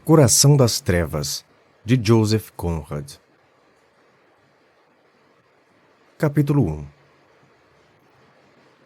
Coração das Trevas, de Joseph Conrad. Capítulo 1.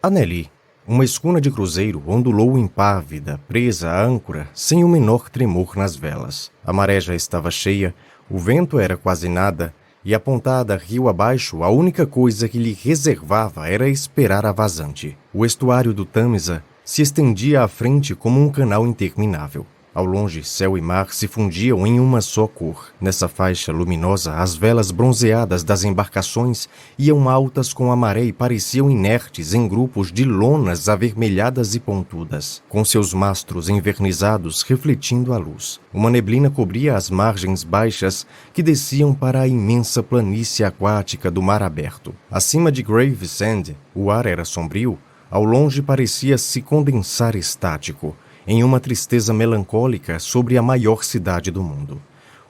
A Nelly, uma escuna de cruzeiro, ondulou impávida, presa à âncora, sem o menor tremor nas velas. A maré já estava cheia, o vento era quase nada, e apontada rio abaixo, a única coisa que lhe reservava era esperar a vazante. O estuário do Tâmisa se estendia à frente como um canal interminável. Ao longe, céu e mar se fundiam em uma só cor. Nessa faixa luminosa, as velas bronzeadas das embarcações iam altas com a maré e pareciam inertes em grupos de lonas avermelhadas e pontudas, com seus mastros envernizados refletindo a luz. Uma neblina cobria as margens baixas que desciam para a imensa planície aquática do mar aberto. Acima de Gravesend, o ar era sombrio. Ao longe parecia se condensar estático, em uma tristeza melancólica sobre a maior cidade do mundo.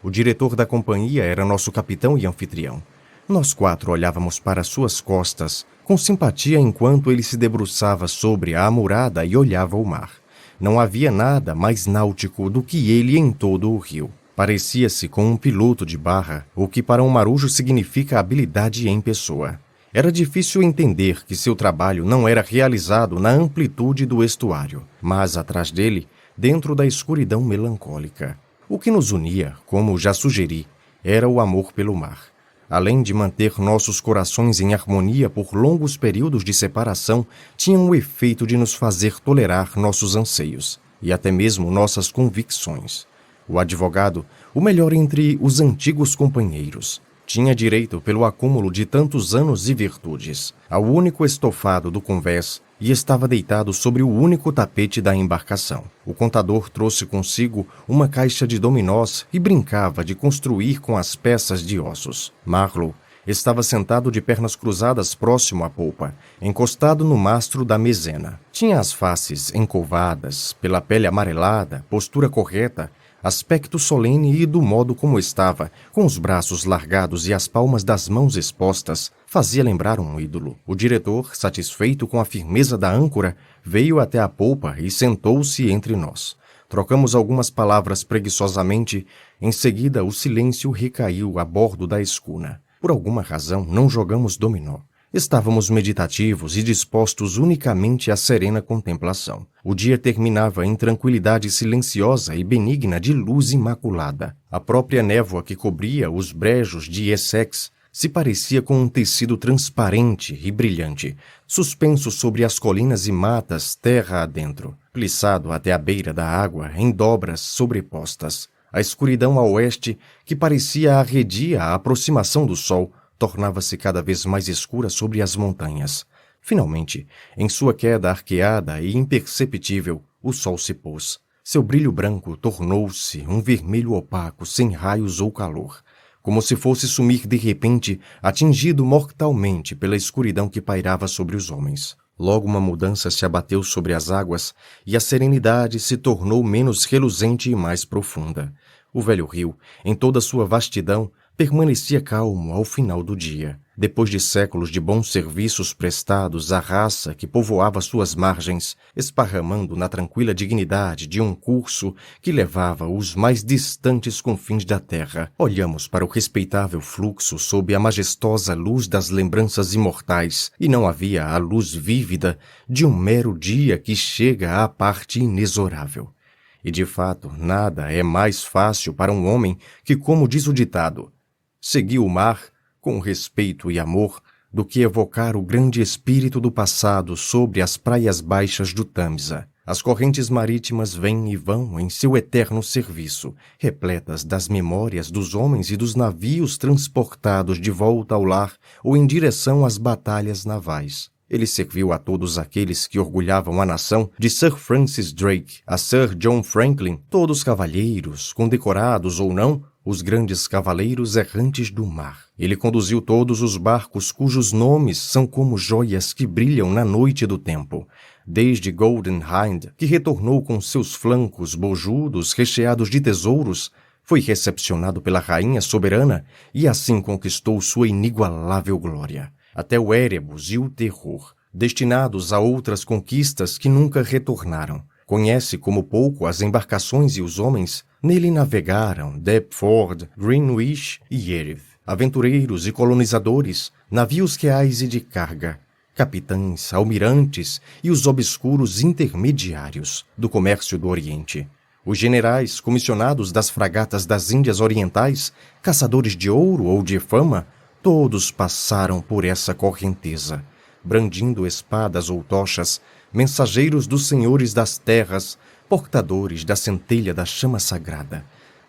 O diretor da companhia era nosso capitão e anfitrião. Nós quatro olhávamos para suas costas, com simpatia enquanto ele se debruçava sobre a amurada e olhava o mar. Não havia nada mais náutico do que ele em todo o rio. Parecia-se com um piloto de barra, o que para um marujo significa habilidade em pessoa. Era difícil entender que seu trabalho não era realizado na amplitude do estuário, mas atrás dele, dentro da escuridão melancólica. O que nos unia, como já sugeri, era o amor pelo mar. Além de manter nossos corações em harmonia por longos períodos de separação, tinha o efeito de nos fazer tolerar nossos anseios e até mesmo nossas convicções. O advogado, o melhor entre os antigos companheiros, tinha direito, pelo acúmulo de tantos anos e virtudes, ao único estofado do convés e estava deitado sobre o único tapete da embarcação. O contador trouxe consigo uma caixa de dominós e brincava de construir com as peças de ossos. Marlowe estava sentado de pernas cruzadas próximo à polpa, encostado no mastro da mezena. Tinha as faces encurvadas, pela pele amarelada, postura correta, aspecto solene e do modo como estava, com os braços largados e as palmas das mãos expostas, fazia lembrar um ídolo. O diretor, satisfeito com a firmeza da âncora, veio até a polpa e sentou-se entre nós. Trocamos algumas palavras preguiçosamente, em seguida o silêncio recaiu a bordo da escuna. Por alguma razão, não jogamos dominó. Estávamos meditativos e dispostos unicamente à serena contemplação. O dia terminava em tranquilidade silenciosa e benigna de luz imaculada. A própria névoa que cobria os brejos de Essex se parecia com um tecido transparente e brilhante, suspenso sobre as colinas e matas terra adentro, plissado até a beira da água em dobras sobrepostas. A escuridão a oeste, que parecia arredia a aproximação do sol, tornava-se cada vez mais escura sobre as montanhas. Finalmente, em sua queda arqueada e imperceptível, o sol se pôs. Seu brilho branco tornou-se um vermelho opaco, sem raios ou calor, como se fosse sumir de repente, atingido mortalmente pela escuridão que pairava sobre os homens. Logo uma mudança se abateu sobre as águas e a serenidade se tornou menos reluzente e mais profunda. O velho rio, em toda sua vastidão, permanecia calmo ao final do dia. Depois de séculos de bons serviços prestados à raça que povoava suas margens, esparramando na tranquila dignidade de um curso que levava os mais distantes confins da terra, olhamos para o respeitável fluxo sob a majestosa luz das lembranças imortais, e não havia a luz vívida de um mero dia que chega à parte inexorável. E de fato, nada é mais fácil para um homem que, como diz o ditado, seguir o mar com respeito e amor, do que evocar o grande espírito do passado sobre as praias baixas do Tâmisa. As correntes marítimas vêm e vão em seu eterno serviço, repletas das memórias dos homens e dos navios transportados de volta ao lar ou em direção às batalhas navais. Ele serviu a todos aqueles que orgulhavam a nação, de Sir Francis Drake a Sir John Franklin, todos cavalheiros, condecorados ou não, os grandes cavaleiros errantes do mar. Ele conduziu todos os barcos cujos nomes são como joias que brilham na noite do tempo, desde Golden Hind, que retornou com seus flancos bojudos recheados de tesouros, foi recepcionado pela rainha soberana e assim conquistou sua inigualável glória, até o Erebus e o Terror, destinados a outras conquistas que nunca retornaram. Conhece como pouco as embarcações e os homens. Nele navegaram Deptford, Greenwich e Erith, aventureiros e colonizadores, navios reais e de carga, capitães, almirantes e os obscuros intermediários do comércio do Oriente. Os generais, comissionados das fragatas das Índias Orientais, caçadores de ouro ou de fama, todos passaram por essa correnteza, brandindo espadas ou tochas, mensageiros dos senhores das terras, portadores da centelha da chama sagrada.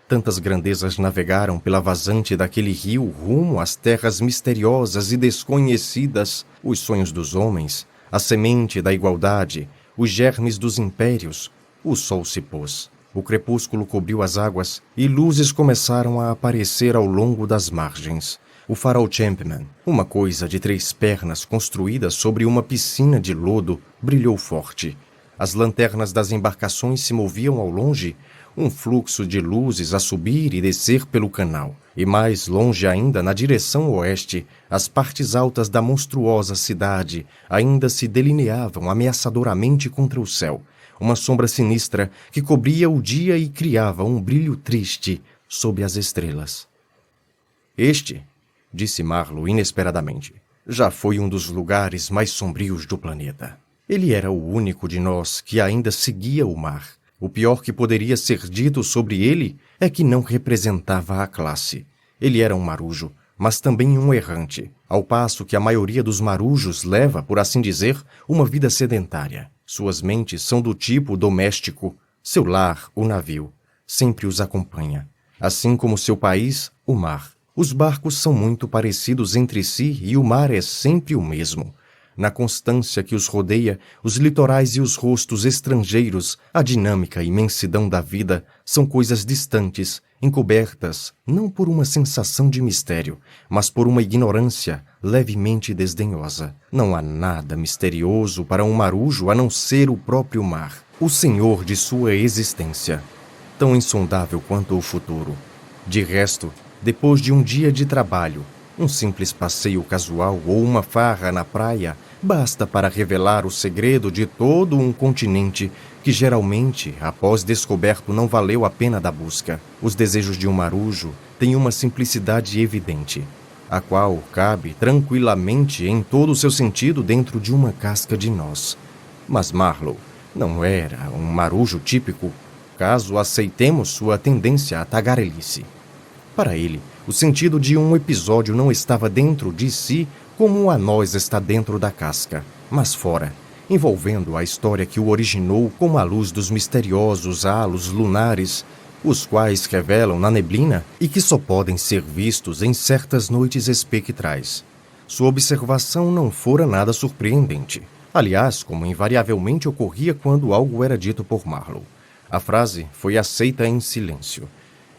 Tantas grandezas navegaram pela vazante daquele rio rumo às terras misteriosas e desconhecidas, os sonhos dos homens, a semente da igualdade, os germes dos impérios. O sol se pôs. O crepúsculo cobriu as águas e luzes começaram a aparecer ao longo das margens. O farol Champman, uma coisa de 3 pernas construída sobre uma piscina de lodo, brilhou forte. As lanternas das embarcações se moviam ao longe, um fluxo de luzes a subir e descer pelo canal. E mais longe ainda, na direção oeste, as partes altas da monstruosa cidade ainda se delineavam ameaçadoramente contra o céu. Uma sombra sinistra que cobria o dia e criava um brilho triste sob as estrelas. Este, disse Marlowe inesperadamente, já foi um dos lugares mais sombrios do planeta. Ele era o único de nós que ainda seguia o mar. O pior que poderia ser dito sobre ele é que não representava a classe. Ele era um marujo, mas também um errante, ao passo que a maioria dos marujos leva, por assim dizer, uma vida sedentária. Suas mentes são do tipo doméstico. Seu lar, o navio, sempre os acompanha. Assim como seu país, o mar. Os barcos são muito parecidos entre si e o mar é sempre o mesmo. Na constância que os rodeia, os litorais e os rostos estrangeiros, a dinâmica e imensidão da vida são coisas distantes, encobertas, não por uma sensação de mistério, mas por uma ignorância levemente desdenhosa. Não há nada misterioso para um marujo a não ser o próprio mar, o senhor de sua existência, tão insondável quanto o futuro. De resto, depois de um dia de trabalho, um simples passeio casual ou uma farra na praia basta para revelar o segredo de todo um continente que geralmente, após descoberto, não valeu a pena da busca. Os desejos de um marujo têm uma simplicidade evidente, a qual cabe tranquilamente em todo o seu sentido dentro de uma casca de noz. Mas Marlowe não era um marujo típico, caso aceitemos sua tendência à tagarelice. Para ele, o sentido de um episódio não estava dentro de si como a noz está dentro da casca, mas fora, envolvendo a história que o originou com a luz dos misteriosos halos lunares, os quais revelam na neblina e que só podem ser vistos em certas noites espectrais. Sua observação não fora nada surpreendente. Aliás, como invariavelmente ocorria quando algo era dito por Marlowe. A frase foi aceita em silêncio.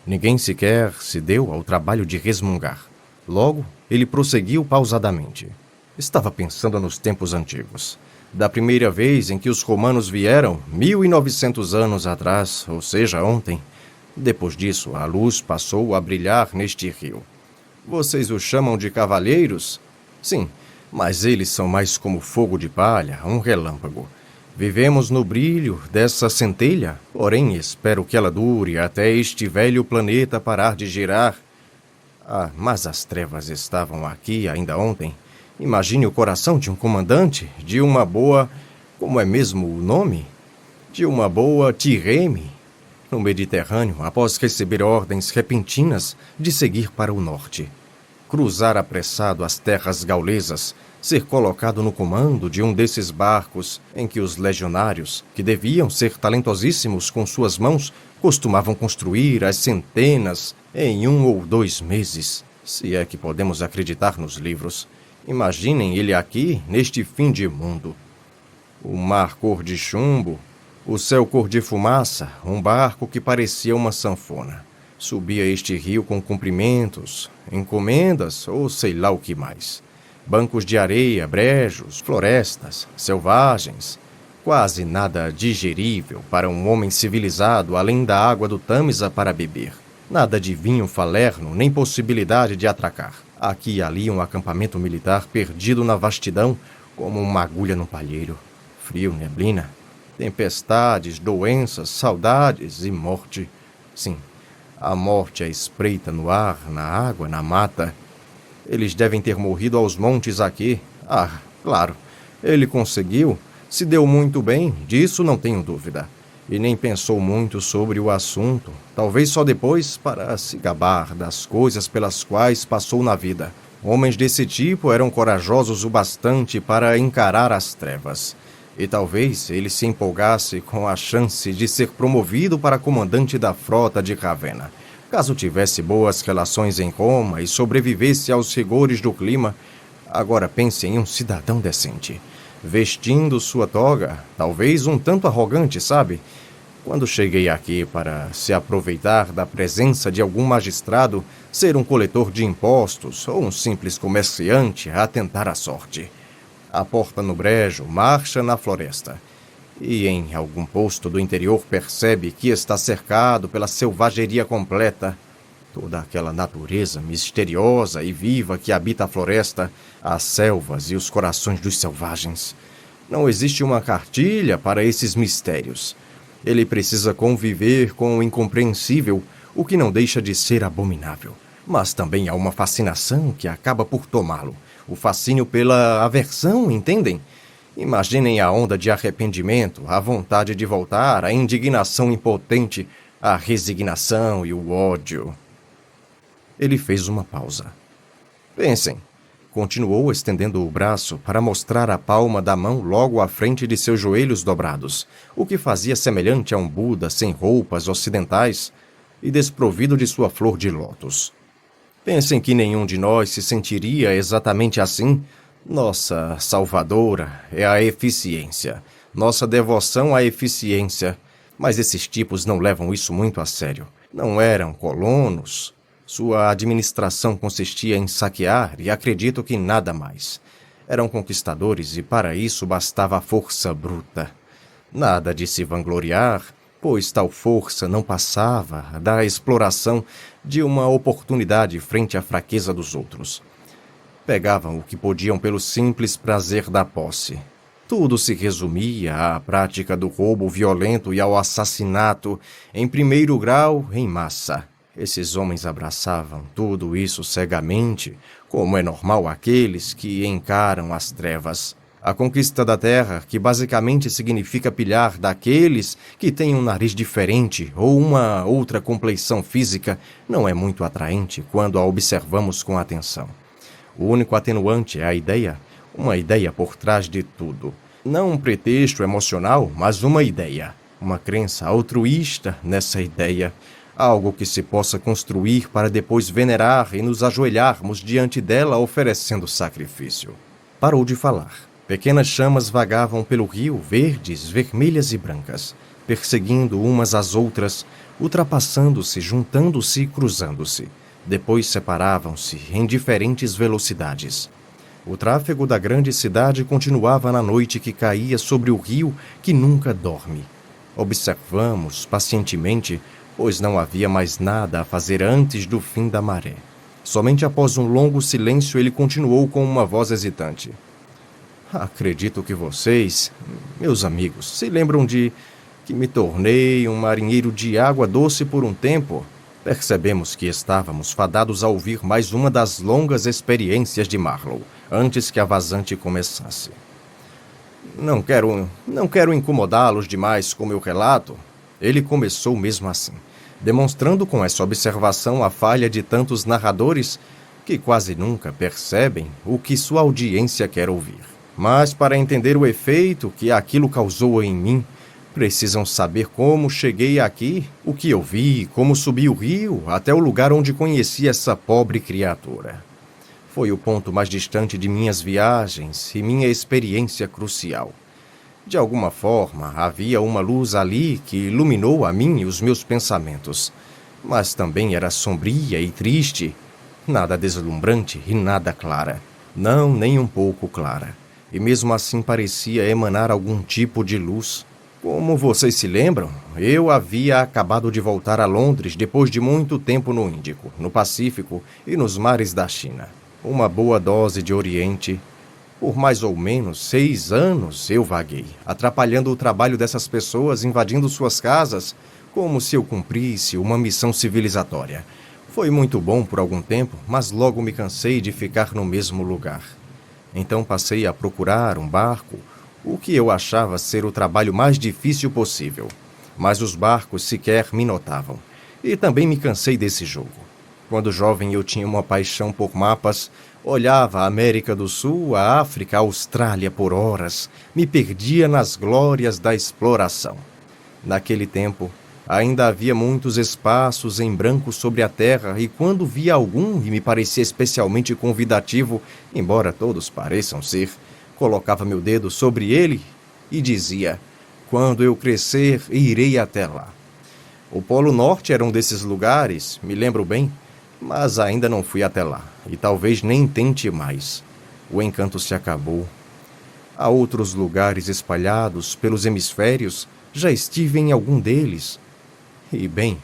Ninguém sequer se deu ao trabalho de resmungar. Logo, ele prosseguiu pausadamente. Estava pensando nos tempos antigos. Da primeira vez em que os romanos vieram, 1900 anos atrás, ou seja, ontem. Depois disso, a luz passou a brilhar neste rio. Vocês os chamam de cavalheiros? Sim, mas eles são mais como fogo de palha, um relâmpago. Vivemos no brilho dessa centelha, porém espero que ela dure até este velho planeta parar de girar. Ah, mas as trevas estavam aqui ainda ontem. Imagine o coração de um comandante, de uma boa... Como é mesmo o nome? De uma boa Tirreme, no Mediterrâneo, após receber ordens repentinas de seguir para o norte. Cruzar apressado as terras gaulesas, ser colocado no comando de um desses barcos em que os legionários, que deviam ser talentosíssimos com suas mãos, costumavam construir as centenas em 1 ou 2 meses, se é que podemos acreditar nos livros. Imaginem ele aqui, neste fim de mundo. O mar cor de chumbo, o céu cor de fumaça, um barco que parecia uma sanfona. Subia este rio com cumprimentos, encomendas ou sei lá o que mais. Bancos de areia, brejos, florestas, selvagens. Quase nada digerível para um homem civilizado além da água do Tâmisa para beber. Nada de vinho falerno, nem possibilidade de atracar. Aqui e ali um acampamento militar perdido na vastidão, como uma agulha no palheiro. Frio, neblina. Tempestades, doenças, saudades e morte. Sim, a morte à espreita no ar, na água, na mata. Eles devem ter morrido aos montes aqui. Ah, claro, ele conseguiu. Se deu muito bem, disso não tenho dúvida. E nem pensou muito sobre o assunto, talvez só depois para se gabar das coisas pelas quais passou na vida. Homens desse tipo eram corajosos o bastante para encarar as trevas. E talvez ele se empolgasse com a chance de ser promovido para comandante da frota de Ravenna. Caso tivesse boas relações em Roma e sobrevivesse aos rigores do clima, agora pense em um cidadão decente. Vestindo sua toga, talvez um tanto arrogante, sabe? Quando cheguei aqui para se aproveitar da presença de algum magistrado, ser um coletor de impostos ou um simples comerciante a tentar a sorte. A porta no brejo, marcha na floresta. E em algum posto do interior percebe que está cercado pela selvageria completa. Toda aquela natureza misteriosa e viva que habita a floresta, as selvas e os corações dos selvagens. Não existe uma cartilha para esses mistérios. Ele precisa conviver com o incompreensível, o que não deixa de ser abominável. Mas também há uma fascinação que acaba por tomá-lo. O fascínio pela aversão, entendem? Imaginem a onda de arrependimento, a vontade de voltar, a indignação impotente, a resignação e o ódio. Ele fez uma pausa. Pensem. Continuou estendendo o braço para mostrar a palma da mão logo à frente de seus joelhos dobrados, o que fazia semelhante a um Buda sem roupas ocidentais e desprovido de sua flor de lótus. Pensem que nenhum de nós se sentiria exatamente assim. Nossa salvadora é a eficiência, nossa devoção à eficiência. Mas esses tipos não levam isso muito a sério. Não eram colonos. Sua administração consistia em saquear e acredito que nada mais. Eram conquistadores e para isso bastava a força bruta. Nada de se vangloriar, pois tal força não passava da exploração de uma oportunidade frente à fraqueza dos outros. Pegavam o que podiam pelo simples prazer da posse. Tudo se resumia à prática do roubo violento e ao assassinato, em primeiro grau, em massa. Esses homens abraçavam tudo isso cegamente, como é normal àqueles que encaram as trevas. A conquista da terra, que basicamente significa pilhar daqueles que têm um nariz diferente ou uma outra compleição física, não é muito atraente quando a observamos com atenção. O único atenuante é a ideia, uma ideia por trás de tudo. Não um pretexto emocional, mas uma ideia, uma crença altruísta nessa ideia. Algo que se possa construir para depois venerar e nos ajoelharmos diante dela oferecendo sacrifício. Parou de falar. Pequenas chamas vagavam pelo rio, verdes, vermelhas e brancas, perseguindo umas às outras, ultrapassando-se, juntando-se e cruzando-se. Depois separavam-se em diferentes velocidades. O tráfego da grande cidade continuava na noite que caía sobre o rio que nunca dorme. Observamos pacientemente, pois não havia mais nada a fazer antes do fim da maré. Somente após um longo silêncio ele continuou com uma voz hesitante. Acredito que vocês, meus amigos, se lembram de que me tornei um marinheiro de água doce por um tempo. Percebemos que estávamos fadados a ouvir mais uma das longas experiências de Marlowe, antes que a vazante começasse. Não quero incomodá-los demais com meu relato. Ele começou mesmo assim, demonstrando com essa observação a falha de tantos narradores que quase nunca percebem o que sua audiência quer ouvir. Mas para entender o efeito que aquilo causou em mim, precisam saber como cheguei aqui, o que eu vi, como subi o rio, até o lugar onde conheci essa pobre criatura. Foi o ponto mais distante de minhas viagens e minha experiência crucial. De alguma forma, havia uma luz ali que iluminou a mim e os meus pensamentos. Mas também era sombria e triste. Nada deslumbrante e nada clara. Não, nem um pouco clara. E mesmo assim parecia emanar algum tipo de luz. Como vocês se lembram, eu havia acabado de voltar a Londres depois de muito tempo no Índico, no Pacífico e nos mares da China. Uma boa dose de Oriente. Por mais ou menos 6 anos eu vaguei, atrapalhando o trabalho dessas pessoas, invadindo suas casas, como se eu cumprisse uma missão civilizatória. Foi muito bom por algum tempo, mas logo me cansei de ficar no mesmo lugar. Então passei a procurar um barco, o que eu achava ser o trabalho mais difícil possível. Mas os barcos sequer me notavam. E também me cansei desse jogo. Quando jovem eu tinha uma paixão por mapas, olhava a América do Sul, a África, a Austrália por horas, me perdia nas glórias da exploração. Naquele tempo, ainda havia muitos espaços em branco sobre a terra e quando via algum e me parecia especialmente convidativo, embora todos pareçam ser, colocava meu dedo sobre ele e dizia: quando eu crescer, irei até lá. O Polo Norte era um desses lugares, me lembro bem, mas ainda não fui até lá, e talvez nem tente mais. O encanto se acabou. Há outros lugares espalhados pelos hemisférios, já estive em algum deles. E bem,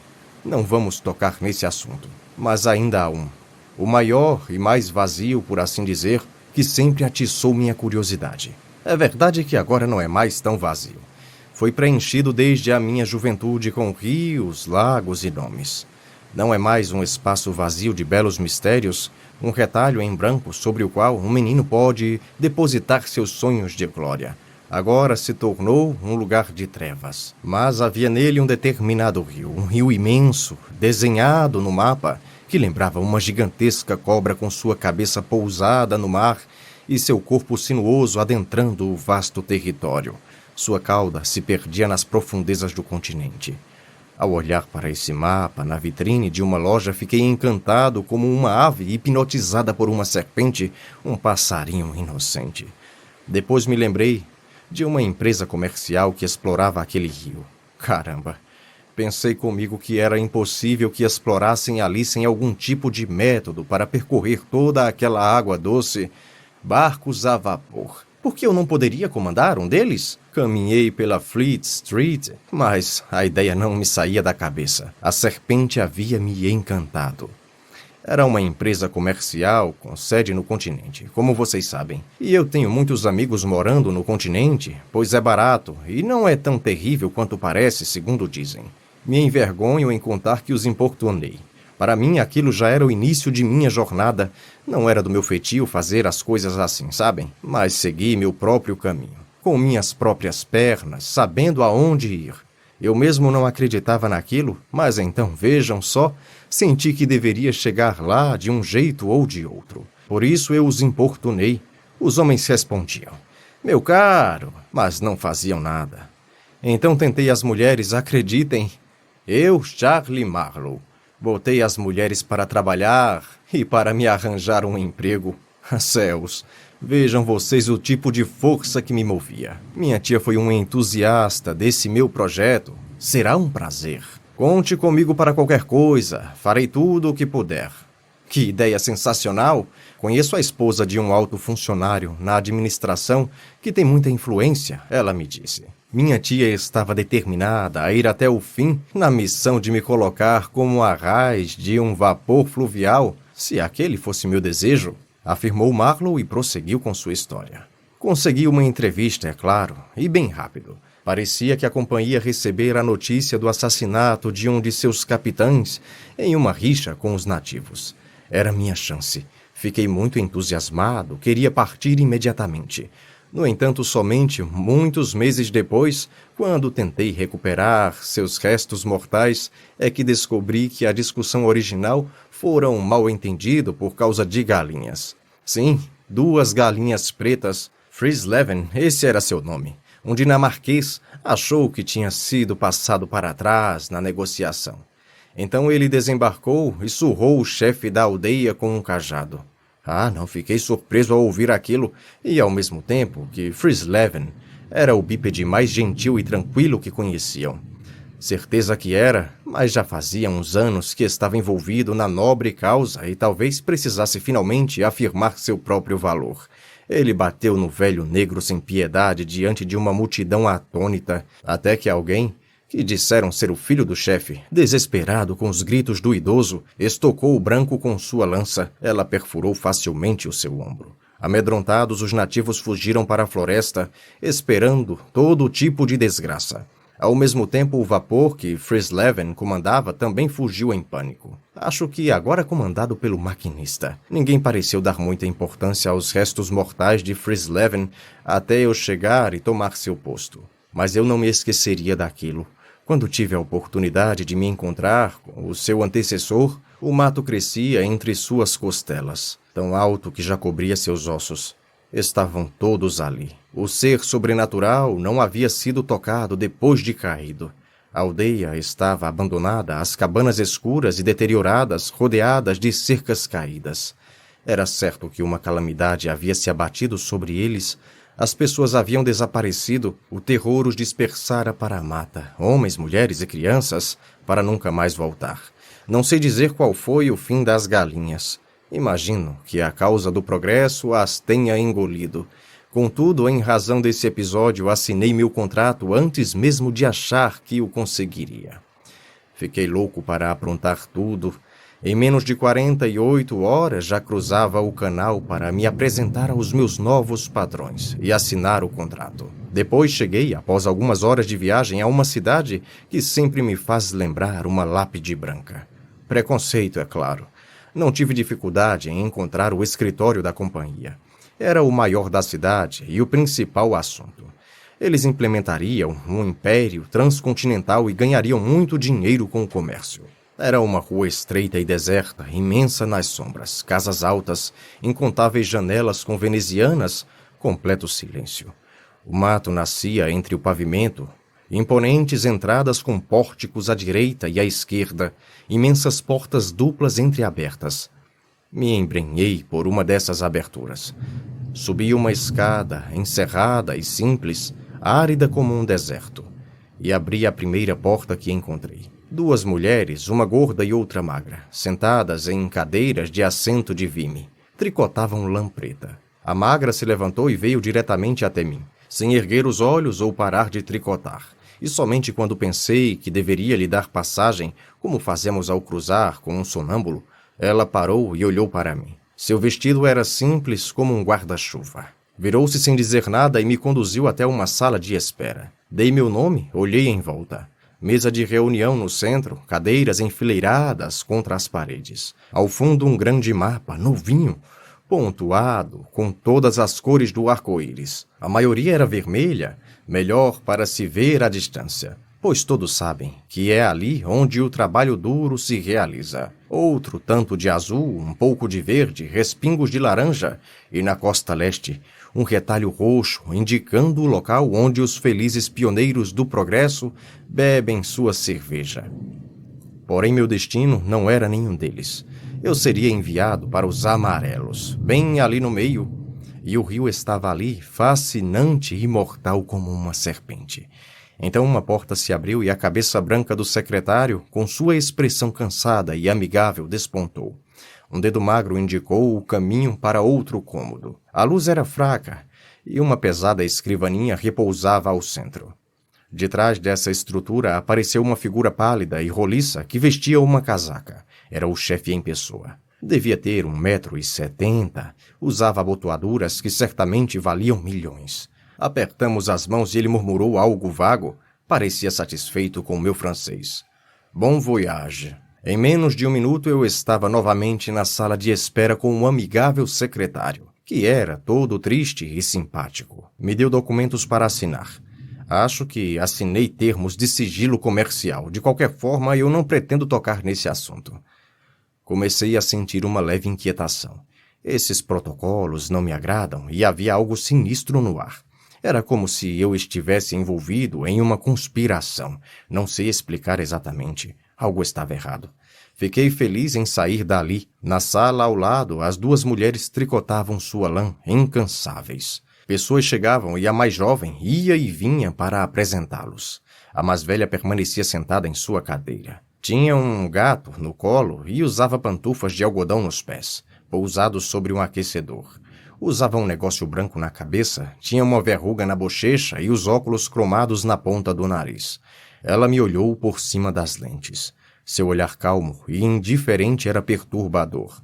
não vamos tocar nesse assunto, mas ainda há um. O maior e mais vazio, por assim dizer, que sempre atiçou minha curiosidade. É verdade que agora não é mais tão vazio. Foi preenchido desde a minha juventude com rios, lagos e nomes. Não é mais um espaço vazio de belos mistérios, um retalho em branco sobre o qual um menino pode depositar seus sonhos de glória. Agora se tornou um lugar de trevas. Mas havia nele um determinado rio, um rio imenso, desenhado no mapa, que lembrava uma gigantesca cobra com sua cabeça pousada no mar e seu corpo sinuoso adentrando o vasto território. Sua cauda se perdia nas profundezas do continente. Ao olhar para esse mapa na vitrine de uma loja, fiquei encantado como uma ave hipnotizada por uma serpente, um passarinho inocente. Depois me lembrei de uma empresa comercial que explorava aquele rio. Caramba! Pensei comigo que era impossível que explorassem ali sem algum tipo de método para percorrer toda aquela água doce. Barcos a vapor. Por que eu não poderia comandar um deles? Caminhei pela Fleet Street, mas a ideia não me saía da cabeça. A serpente havia me encantado. Era uma empresa comercial com sede no continente, como vocês sabem. E eu tenho muitos amigos morando no continente, pois é barato e não é tão terrível quanto parece, segundo dizem. Me envergonho em contar que os importunei. Para mim, aquilo já era o início de minha jornada. Não era do meu feitio fazer as coisas assim, sabem? Mas segui meu próprio caminho, com minhas próprias pernas, sabendo aonde ir. Eu mesmo não acreditava naquilo, mas então, vejam só, senti que deveria chegar lá de um jeito ou de outro. Por isso eu os importunei. Os homens respondiam: meu caro, mas não faziam nada. Então tentei as mulheres, acreditem. Eu, Charlie Marlowe, botei as mulheres para trabalhar e para me arranjar um emprego. Céus, vejam vocês o tipo de força que me movia. Minha tia foi uma entusiasta desse meu projeto. Será um prazer. Conte comigo para qualquer coisa. Farei tudo o que puder. Que ideia sensacional! Conheço a esposa de um alto funcionário na administração que tem muita influência, ela me disse. Minha tia estava determinada a ir até o fim na missão de me colocar como arrais de um vapor fluvial, se aquele fosse meu desejo, afirmou Marlowe e prosseguiu com sua história. Consegui uma entrevista, é claro, e bem rápido. Parecia que a companhia recebera a notícia do assassinato de um de seus capitães em uma rixa com os nativos. Era minha chance. Fiquei muito entusiasmado, queria partir imediatamente. No entanto, somente muitos meses depois, quando tentei recuperar seus restos mortais, é que descobri que a discussão original fora um mal-entendido por causa de galinhas. Sim, 2 galinhas pretas. Frisleven, esse era seu nome. Um dinamarquês achou que tinha sido passado para trás na negociação. Então ele desembarcou e surrou o chefe da aldeia com um cajado. Não fiquei surpreso ao ouvir aquilo, e ao mesmo tempo que Frisleven era o bípede mais gentil e tranquilo que conheciam. Certeza que era, mas já fazia uns anos que estava envolvido na nobre causa e talvez precisasse finalmente afirmar seu próprio valor. Ele bateu no velho negro sem piedade diante de uma multidão atônita, até que alguém, que disseram ser o filho do chefe, desesperado com os gritos do idoso, estocou o branco com sua lança. Ela perfurou facilmente o seu ombro. Amedrontados, os nativos fugiram para a floresta, esperando todo tipo de desgraça. Ao mesmo tempo, o vapor que Frisleven comandava também fugiu em pânico. Acho que agora comandado pelo maquinista. Ninguém pareceu dar muita importância aos restos mortais de Frisleven até eu chegar e tomar seu posto. Mas eu não me esqueceria daquilo. Quando tive a oportunidade de me encontrar com o seu antecessor, o mato crescia entre suas costelas, tão alto que já cobria seus ossos. Estavam todos ali. O ser sobrenatural não havia sido tocado depois de caído. A aldeia estava abandonada, as cabanas escuras e deterioradas, rodeadas de cercas caídas. Era certo que uma calamidade havia se abatido sobre eles. As pessoas haviam desaparecido, o terror os dispersara para a mata, homens, mulheres e crianças, para nunca mais voltar. Não sei dizer qual foi o fim das galinhas. Imagino que a causa do progresso as tenha engolido. Contudo, em razão desse episódio, assinei meu contrato antes mesmo de achar que o conseguiria. Fiquei louco para aprontar tudo. Em menos de 48 horas já cruzava o canal para me apresentar aos meus novos patrões e assinar o contrato. Depois cheguei, após algumas horas de viagem, a uma cidade que sempre me faz lembrar uma lápide branca. Preconceito, é claro. Não tive dificuldade em encontrar o escritório da companhia. Era o maior da cidade e o principal assunto. Eles implementariam um império transcontinental e ganhariam muito dinheiro com o comércio. Era uma rua estreita e deserta, imensa nas sombras, casas altas, incontáveis janelas com venezianas, completo silêncio. O mato nascia entre o pavimento, imponentes entradas com pórticos à direita e à esquerda, imensas portas duplas entreabertas. Me embrenhei por uma dessas aberturas. Subi uma escada, encerrada e simples, árida como um deserto, e abri a primeira porta que encontrei. 2 mulheres, uma gorda e outra magra, sentadas em cadeiras de assento de vime, tricotavam lã preta. A magra se levantou e veio diretamente até mim, sem erguer os olhos ou parar de tricotar. E somente quando pensei que deveria lhe dar passagem, como fazemos ao cruzar com um sonâmbulo, ela parou e olhou para mim. Seu vestido era simples como um guarda-chuva. Virou-se sem dizer nada e me conduziu até uma sala de espera. Dei meu nome, olhei em volta. Mesa de reunião no centro, cadeiras enfileiradas contra as paredes. Ao fundo um grande mapa, novinho, pontuado, com todas as cores do arco-íris. A maioria era vermelha, melhor para se ver à distância, pois todos sabem que é ali onde o trabalho duro se realiza. Outro tanto de azul, um pouco de verde, respingos de laranja, e na costa leste, um retalho roxo indicando o local onde os felizes pioneiros do progresso bebem sua cerveja. Porém, meu destino não era nenhum deles. Eu seria enviado para os amarelos, bem ali no meio, e o rio estava ali, fascinante e mortal como uma serpente. Então uma porta se abriu e a cabeça branca do secretário, com sua expressão cansada e amigável, despontou. Um dedo magro indicou o caminho para outro cômodo. A luz era fraca e uma pesada escrivaninha repousava ao centro. De trás dessa estrutura apareceu uma figura pálida e roliça que vestia uma casaca. Era o chefe em pessoa. Devia ter 1,70 m, usava abotoaduras que certamente valiam milhões. Apertamos as mãos e ele murmurou algo vago. Parecia satisfeito com o meu francês. Bon voyage. Em menos de 1 minuto eu estava novamente na sala de espera com um amigável secretário, que era todo triste e simpático. Me deu documentos para assinar. Acho que assinei termos de sigilo comercial. De qualquer forma, eu não pretendo tocar nesse assunto. Comecei a sentir uma leve inquietação. Esses protocolos não me agradam e havia algo sinistro no ar. Era como se eu estivesse envolvido em uma conspiração. Não sei explicar exatamente. Algo estava errado. Fiquei feliz em sair dali. Na sala ao lado, as 2 mulheres tricotavam sua lã, incansáveis. Pessoas chegavam e a mais jovem ia e vinha para apresentá-los. A mais velha permanecia sentada em sua cadeira. Tinha um gato no colo e usava pantufas de algodão nos pés, pousados sobre um aquecedor. Usava um negócio branco na cabeça, tinha uma verruga na bochecha e os óculos cromados na ponta do nariz. Ela me olhou por cima das lentes. Seu olhar calmo e indiferente era perturbador.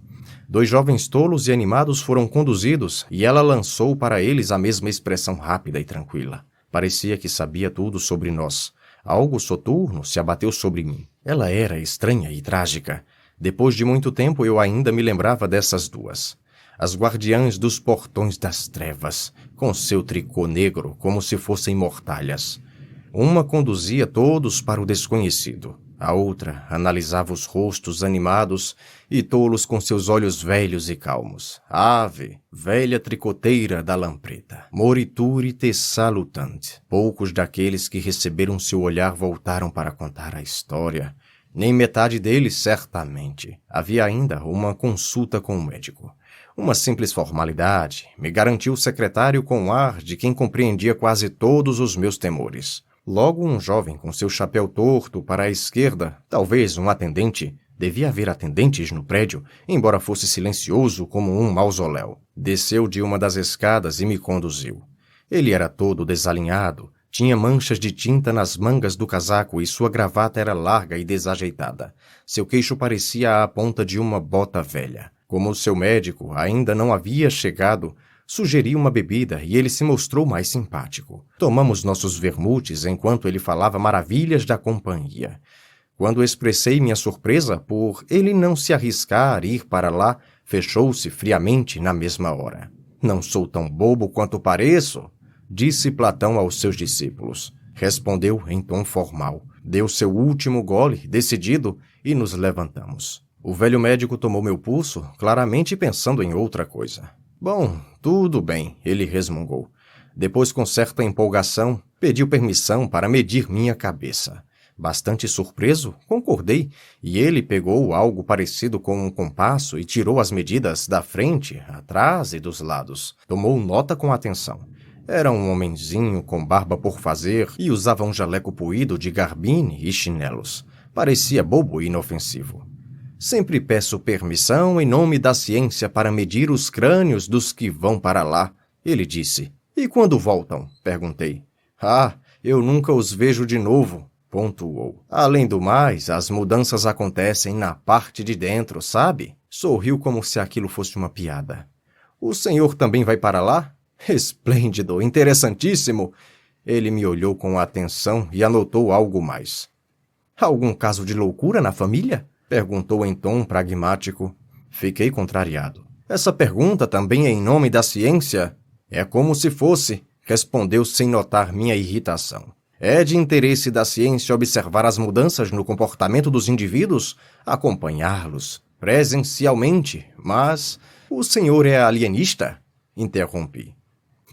2 jovens tolos e animados foram conduzidos e ela lançou para eles a mesma expressão rápida e tranquila. Parecia que sabia tudo sobre nós. Algo soturno se abateu sobre mim. Ela era estranha e trágica. Depois de muito tempo eu ainda me lembrava dessas 2. As guardiãs dos portões das trevas, com seu tricô negro como se fossem mortalhas. Uma conduzia todos para o desconhecido. A outra analisava os rostos animados e tolos com seus olhos velhos e calmos. Ave, velha tricoteira da lampreta. Morituri te salutant. Poucos daqueles que receberam seu olhar voltaram para contar a história. Nem metade deles, certamente. Havia ainda uma consulta com o médico. Uma simples formalidade, me garantiu o secretário com o ar de quem compreendia quase todos os meus temores. Logo um jovem com seu chapéu torto para a esquerda, talvez um atendente, devia haver atendentes no prédio, embora fosse silencioso como um mausoléu. Desceu de uma das escadas e me conduziu. Ele era todo desalinhado, tinha manchas de tinta nas mangas do casaco e sua gravata era larga e desajeitada. Seu queixo parecia a ponta de uma bota velha. Como o seu médico ainda não havia chegado, sugeri uma bebida e ele se mostrou mais simpático. Tomamos nossos vermutes enquanto ele falava maravilhas da companhia. Quando expressei minha surpresa por ele não se arriscar ir para lá, fechou-se friamente na mesma hora. Não sou tão bobo quanto pareço, disse Platão aos seus discípulos. Respondeu em tom formal. Deu seu último gole, decidido, e nos levantamos. O velho médico tomou meu pulso, claramente pensando em outra coisa. Bom, tudo bem, ele resmungou. Depois, com certa empolgação, pediu permissão para medir minha cabeça. Bastante surpreso, concordei, e ele pegou algo parecido com um compasso e tirou as medidas da frente, atrás e dos lados. Tomou nota com atenção. Era um homenzinho com barba por fazer e usava um jaleco poído de garbine e chinelos. Parecia bobo e inofensivo. Sempre peço permissão em nome da ciência para medir os crânios dos que vão para lá, ele disse. E quando voltam? Perguntei. Ah, eu nunca os vejo de novo, pontuou. Além do mais, as mudanças acontecem na parte de dentro, sabe? Sorriu como se aquilo fosse uma piada. O senhor também vai para lá? Esplêndido, interessantíssimo. Ele me olhou com atenção e anotou algo mais. Algum caso de loucura na família? Perguntou em tom pragmático. Fiquei contrariado. Essa pergunta também é em nome da ciência? É como se fosse, respondeu sem notar minha irritação. É de interesse da ciência observar as mudanças no comportamento dos indivíduos, acompanhá-los presencialmente, mas o senhor é alienista? Interrompi.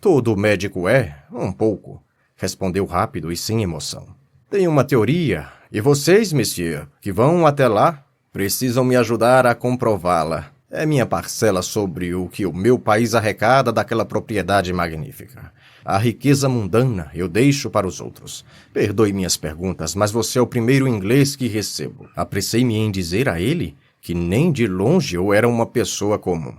Todo médico é, um pouco, respondeu rápido e sem emoção. Tenho uma teoria, e vocês, monsieur, que vão até lá, precisam me ajudar a comprová-la. É minha parcela sobre o que o meu país arrecada daquela propriedade magnífica. A riqueza mundana eu deixo para os outros. Perdoe minhas perguntas, mas você é o primeiro inglês que recebo. Apressei-me em dizer a ele que nem de longe eu era uma pessoa comum.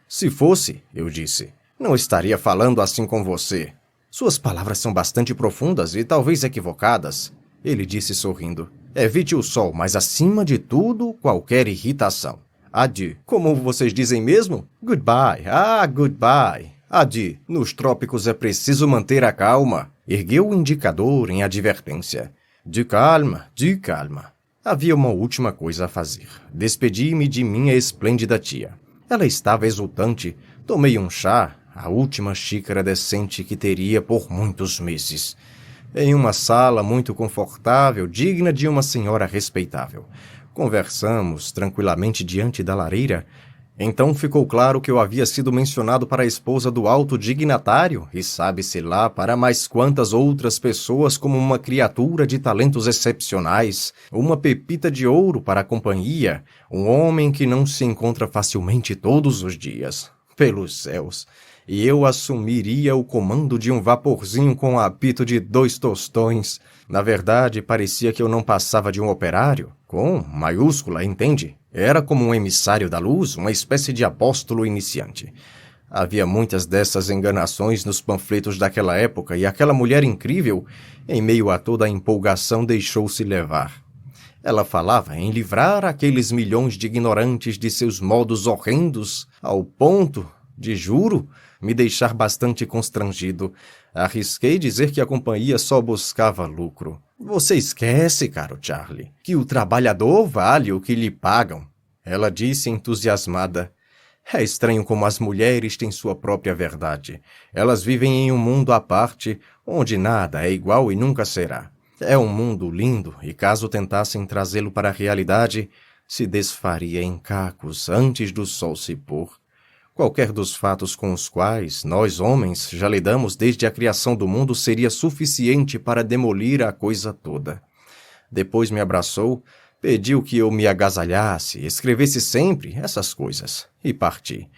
Se fosse, eu disse, não estaria falando assim com você. Suas palavras são bastante profundas e talvez equivocadas, ele disse sorrindo. Evite o sol, mas acima de tudo, qualquer irritação. Adieu. Como vocês dizem mesmo? Goodbye. Ah, goodbye. Adieu. Nos trópicos é preciso manter a calma. Ergueu o indicador em advertência. De calma, de calma. Havia uma última coisa a fazer. Despedi-me de minha esplêndida tia. Ela estava exultante. Tomei um chá, a última xícara decente que teria por muitos meses. Em uma sala muito confortável, digna de uma senhora respeitável. Conversamos tranquilamente diante da lareira. Então ficou claro que eu havia sido mencionado para a esposa do alto dignatário e sabe-se lá para mais quantas outras pessoas como uma criatura de talentos excepcionais, uma pepita de ouro para a companhia, um homem que não se encontra facilmente todos os dias. Pelos céus! E eu assumiria o comando de um vaporzinho com apito de 2 tostões. Na verdade, parecia que eu não passava de um operário, com maiúscula, entende? Era como um emissário da luz, uma espécie de apóstolo iniciante. Havia muitas dessas enganações nos panfletos daquela época e aquela mulher incrível, em meio a toda a empolgação, deixou-se levar. Ela falava em livrar aqueles milhões de ignorantes de seus modos horrendos, ao ponto de, juro, me deixar bastante constrangido. Arrisquei dizer que a companhia só buscava lucro. Você esquece, caro Charlie, que o trabalhador vale o que lhe pagam. Ela disse entusiasmada. É estranho como as mulheres têm sua própria verdade. Elas vivem em um mundo à parte, onde nada é igual e nunca será. É um mundo lindo, e caso tentassem trazê-lo para a realidade, se desfaria em cacos antes do sol se pôr. Qualquer dos fatos com os quais nós, homens, já lidamos desde a criação do mundo seria suficiente para demolir a coisa toda. Depois me abraçou, pediu que eu me agasalhasse, escrevesse sempre essas coisas, e parti.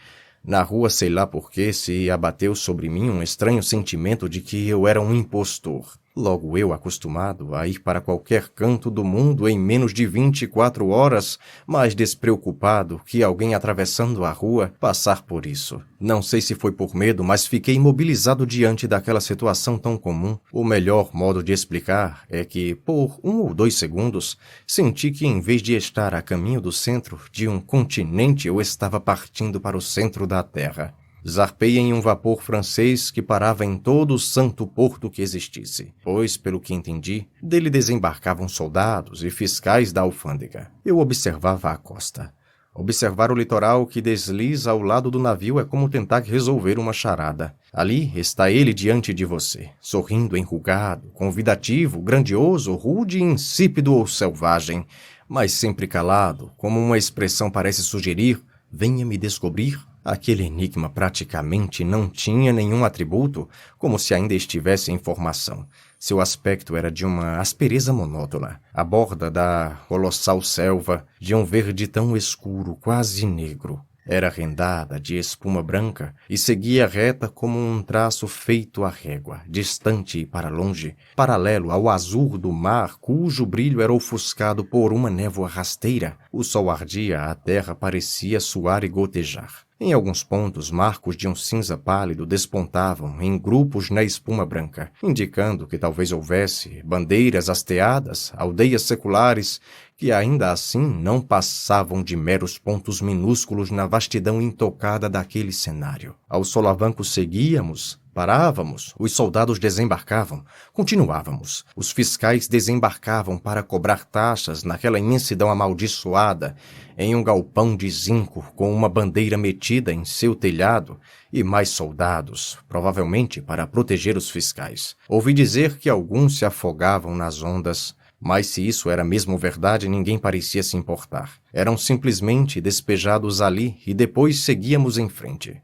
Na rua, sei lá por que, se abateu sobre mim um estranho sentimento de que eu era um impostor. Logo eu, acostumado a ir para qualquer canto do mundo em menos de 24 horas, mais despreocupado que alguém atravessando a rua, passar por isso. Não sei se foi por medo, mas fiquei imobilizado diante daquela situação tão comum. O melhor modo de explicar é que, por 1 ou 2 segundos, senti que em vez de estar a caminho do centro de um continente, eu estava partindo para o centro da Terra. Zarpei em um vapor francês que parava em todo o santo porto que existisse, pois, pelo que entendi, dele desembarcavam soldados e fiscais da alfândega. Eu observava a costa. Observar o litoral que desliza ao lado do navio é como tentar resolver uma charada. Ali está ele diante de você, sorrindo, enrugado, convidativo, grandioso, rude, insípido ou selvagem, mas sempre calado, como uma expressão parece sugerir: venha me descobrir. Aquele enigma praticamente não tinha nenhum atributo, como se ainda estivesse em formação. Seu aspecto era de uma aspereza monótona, a borda da colossal selva, de um verde tão escuro, quase negro. Era rendada de espuma branca e seguia reta como um traço feito à régua, distante e para longe, paralelo ao azul do mar, cujo brilho era ofuscado por uma névoa rasteira. O sol ardia, a terra parecia suar e gotejar. Em alguns pontos, marcos de um cinza pálido despontavam em grupos na espuma branca, indicando que talvez houvesse bandeiras hasteadas, aldeias seculares, que ainda assim não passavam de meros pontos minúsculos na vastidão intocada daquele cenário. Ao solavanco seguíamos, parávamos, os soldados desembarcavam, continuávamos. Os fiscais desembarcavam para cobrar taxas naquela imensidão amaldiçoada, em um galpão de zinco com uma bandeira metida em seu telhado, e mais soldados, provavelmente para proteger os fiscais. Ouvi dizer que alguns se afogavam nas ondas, mas se isso era mesmo verdade, ninguém parecia se importar. Eram simplesmente despejados ali e depois seguíamos em frente.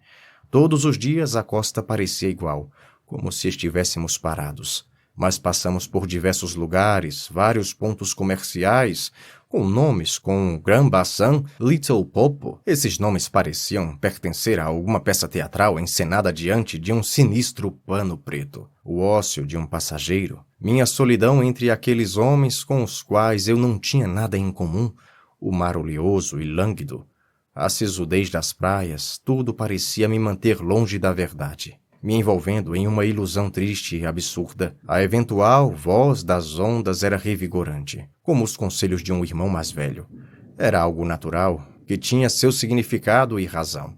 Todos os dias a costa parecia igual, como se estivéssemos parados. Mas passamos por diversos lugares, vários pontos comerciais, com nomes como Grand Bassin, Little Popo. Esses nomes pareciam pertencer a alguma peça teatral encenada diante de um sinistro pano preto. O ócio de um passageiro, minha solidão entre aqueles homens com os quais eu não tinha nada em comum, o mar oleoso e lânguido, a sisudez das praias, tudo parecia me manter longe da verdade, me envolvendo em uma ilusão triste e absurda. A eventual voz das ondas era revigorante, como os conselhos de um irmão mais velho. Era algo natural, que tinha seu significado e razão.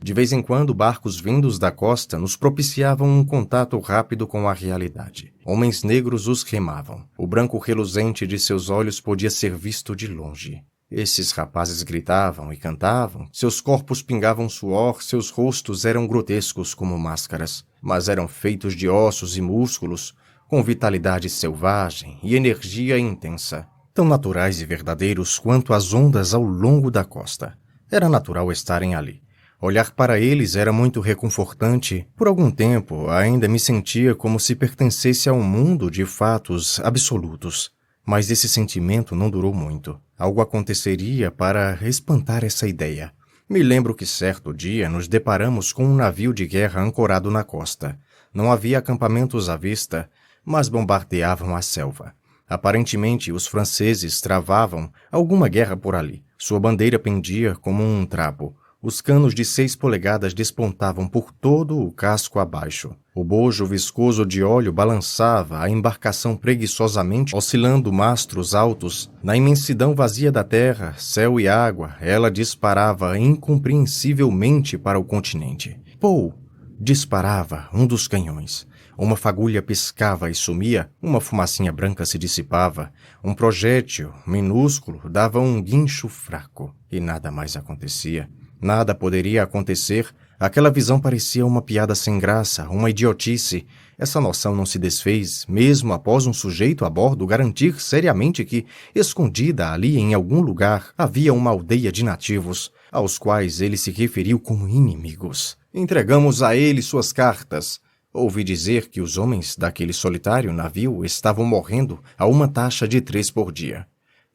De vez em quando, barcos vindos da costa nos propiciavam um contato rápido com a realidade. Homens negros os remavam. O branco reluzente de seus olhos podia ser visto de longe. Esses rapazes gritavam e cantavam, seus corpos pingavam suor, seus rostos eram grotescos como máscaras, mas eram feitos de ossos e músculos, com vitalidade selvagem e energia intensa, tão naturais e verdadeiros quanto as ondas ao longo da costa. Era natural estarem ali. Olhar para eles era muito reconfortante. Por algum tempo, ainda me sentia como se pertencesse a um mundo de fatos absolutos. Mas esse sentimento não durou muito. Algo aconteceria para espantar essa ideia. Me lembro que certo dia nos deparamos com um navio de guerra ancorado na costa. Não havia acampamentos à vista, mas bombardeavam a selva. Aparentemente, os franceses travavam alguma guerra por ali. Sua bandeira pendia como um trapo. Os canos de 6 polegadas despontavam por todo o casco abaixo. O bojo viscoso de óleo balançava a embarcação preguiçosamente, oscilando mastros altos. Na imensidão vazia da terra, céu e água, ela disparava incompreensivelmente para o continente. Pou! Disparava um dos canhões. Uma fagulha piscava e sumia, uma fumacinha branca se dissipava. Um projétil minúsculo dava um guincho fraco. E nada mais acontecia. Nada poderia acontecer. Aquela visão parecia uma piada sem graça, uma idiotice. Essa noção não se desfez, mesmo após um sujeito a bordo garantir seriamente que, escondida ali em algum lugar, havia uma aldeia de nativos, aos quais ele se referiu como inimigos. Entregamos a ele suas cartas. Ouvi dizer que os homens daquele solitário navio estavam morrendo a uma taxa de 3 por dia.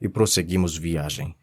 E prosseguimos viagem.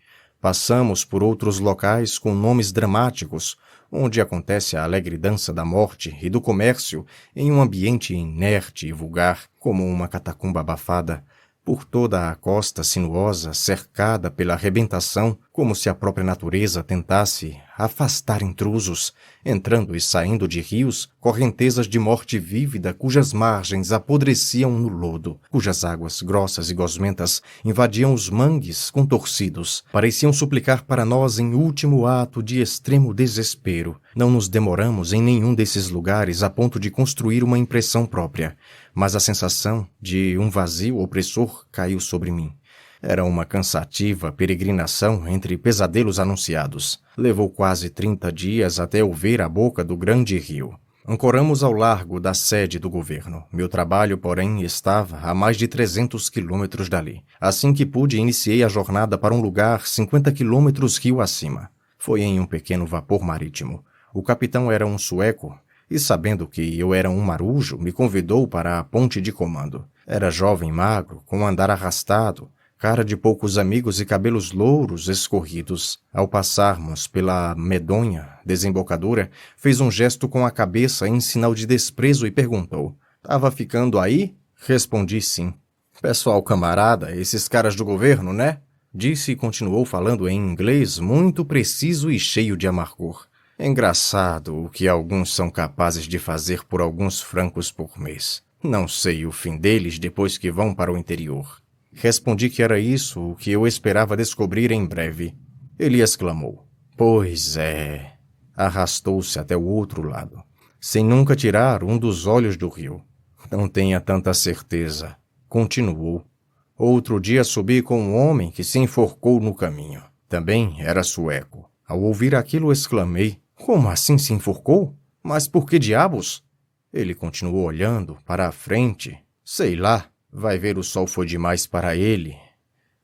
Passamos por outros locais com nomes dramáticos, onde acontece a alegre dança da morte e do comércio em um ambiente inerte e vulgar, como uma catacumba abafada, por toda a costa sinuosa, cercada pela arrebentação, como se a própria natureza tentasse afastar intrusos, entrando e saindo de rios, correntezas de morte vívida cujas margens apodreciam no lodo, cujas águas grossas e gosmentas invadiam os mangues contorcidos, pareciam suplicar para nós em último ato de extremo desespero. Não nos demoramos em nenhum desses lugares a ponto de construir uma impressão própria, mas a sensação de um vazio opressor caiu sobre mim. Era uma cansativa peregrinação entre pesadelos anunciados. Levou quase 30 dias até eu ver a boca do grande rio. Ancoramos ao largo da sede do governo. Meu trabalho, porém, estava a mais de 300 quilômetros dali. Assim que pude, iniciei a jornada para um lugar 50 quilômetros rio acima. Foi em um pequeno vapor marítimo. O capitão era um sueco e, sabendo que eu era um marujo, me convidou para a ponte de comando. Era jovem, magro, com um andar arrastado, cara de poucos amigos e cabelos louros escorridos. Ao passarmos pela medonha desembocadura, fez um gesto com a cabeça em sinal de desprezo e perguntou: "Tava ficando aí?" Respondi sim. "Pessoal camarada, esses caras do governo, né?" Disse e continuou falando em inglês muito preciso e cheio de amargor. "Engraçado o que alguns são capazes de fazer por alguns francos por mês. Não sei o fim deles depois que vão para o interior." Respondi que era isso o que eu esperava descobrir em breve. Ele exclamou: "Pois é." Arrastou-se até o outro lado, sem nunca tirar um dos olhos do rio. "Não tenha tanta certeza." Continuou. "Outro dia subi com um homem que se enforcou no caminho. Também era sueco. Ao ouvir aquilo exclamei: Como assim se enforcou? Mas por que diabos?" Ele continuou olhando para a frente. "Sei lá. Vai ver, o sol foi demais para ele.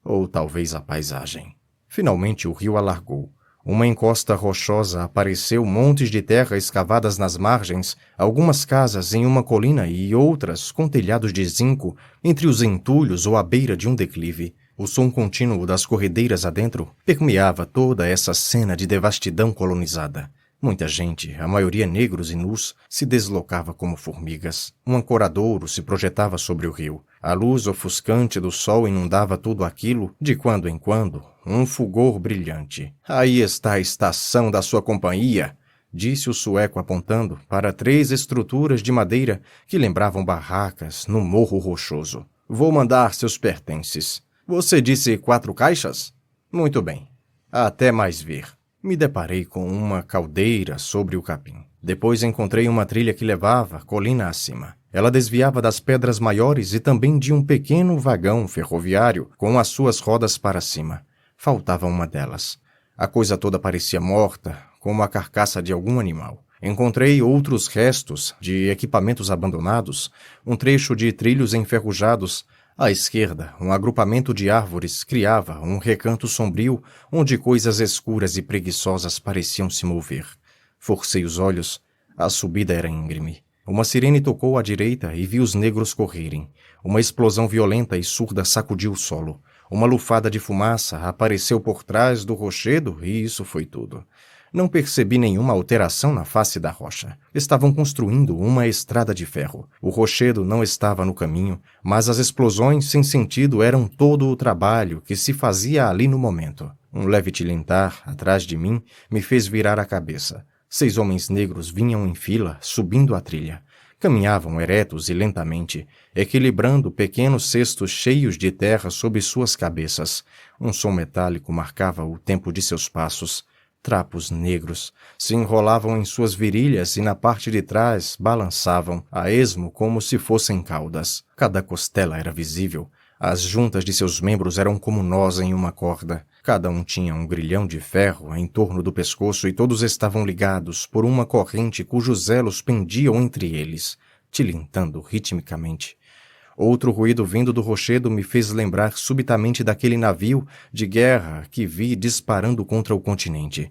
Ou talvez a paisagem." Finalmente o rio alargou. Uma encosta rochosa apareceu, montes de terra escavadas nas margens, algumas casas em uma colina e outras com telhados de zinco entre os entulhos ou à beira de um declive. O som contínuo das corredeiras adentro permeava toda essa cena de devastidão colonizada. Muita gente, a maioria negros e nus, se deslocava como formigas. Um ancoradouro se projetava sobre o rio. A luz ofuscante do sol inundava tudo aquilo, de quando em quando, um fulgor brilhante. "Aí está a estação da sua companhia", disse o sueco apontando para 3 estruturas de madeira que lembravam barracas no morro rochoso. "Vou mandar seus pertences." "Você disse 4 caixas? Muito bem. Até mais ver." Me deparei com uma caldeira sobre o capim. Depois encontrei uma trilha que levava colina acima. Ela desviava das pedras maiores e também de um pequeno vagão ferroviário com as suas rodas para cima. Faltava uma delas. A coisa toda parecia morta, como a carcaça de algum animal. Encontrei outros restos de equipamentos abandonados, um trecho de trilhos enferrujados. À esquerda, um agrupamento de árvores criava um recanto sombrio onde coisas escuras e preguiçosas pareciam se mover. Forcei os olhos. A subida era íngreme. Uma sirene tocou à direita e vi os negros correrem. Uma explosão violenta e surda sacudiu o solo. Uma lufada de fumaça apareceu por trás do rochedo e isso foi tudo. Não percebi nenhuma alteração na face da rocha. Estavam construindo uma estrada de ferro. O rochedo não estava no caminho, mas as explosões sem sentido eram todo o trabalho que se fazia ali no momento. Um leve tilintar, atrás de mim, me fez virar a cabeça. 6 homens negros vinham em fila, subindo a trilha. Caminhavam eretos e lentamente, equilibrando pequenos cestos cheios de terra sob suas cabeças. Um som metálico marcava o tempo de seus passos. Trapos negros se enrolavam em suas virilhas e na parte de trás balançavam, a esmo como se fossem caudas. Cada costela era visível. As juntas de seus membros eram como nós em uma corda. Cada um tinha um grilhão de ferro em torno do pescoço e todos estavam ligados por uma corrente cujos elos pendiam entre eles, tilintando ritmicamente. Outro ruído vindo do rochedo me fez lembrar subitamente daquele navio de guerra que vi disparando contra o continente.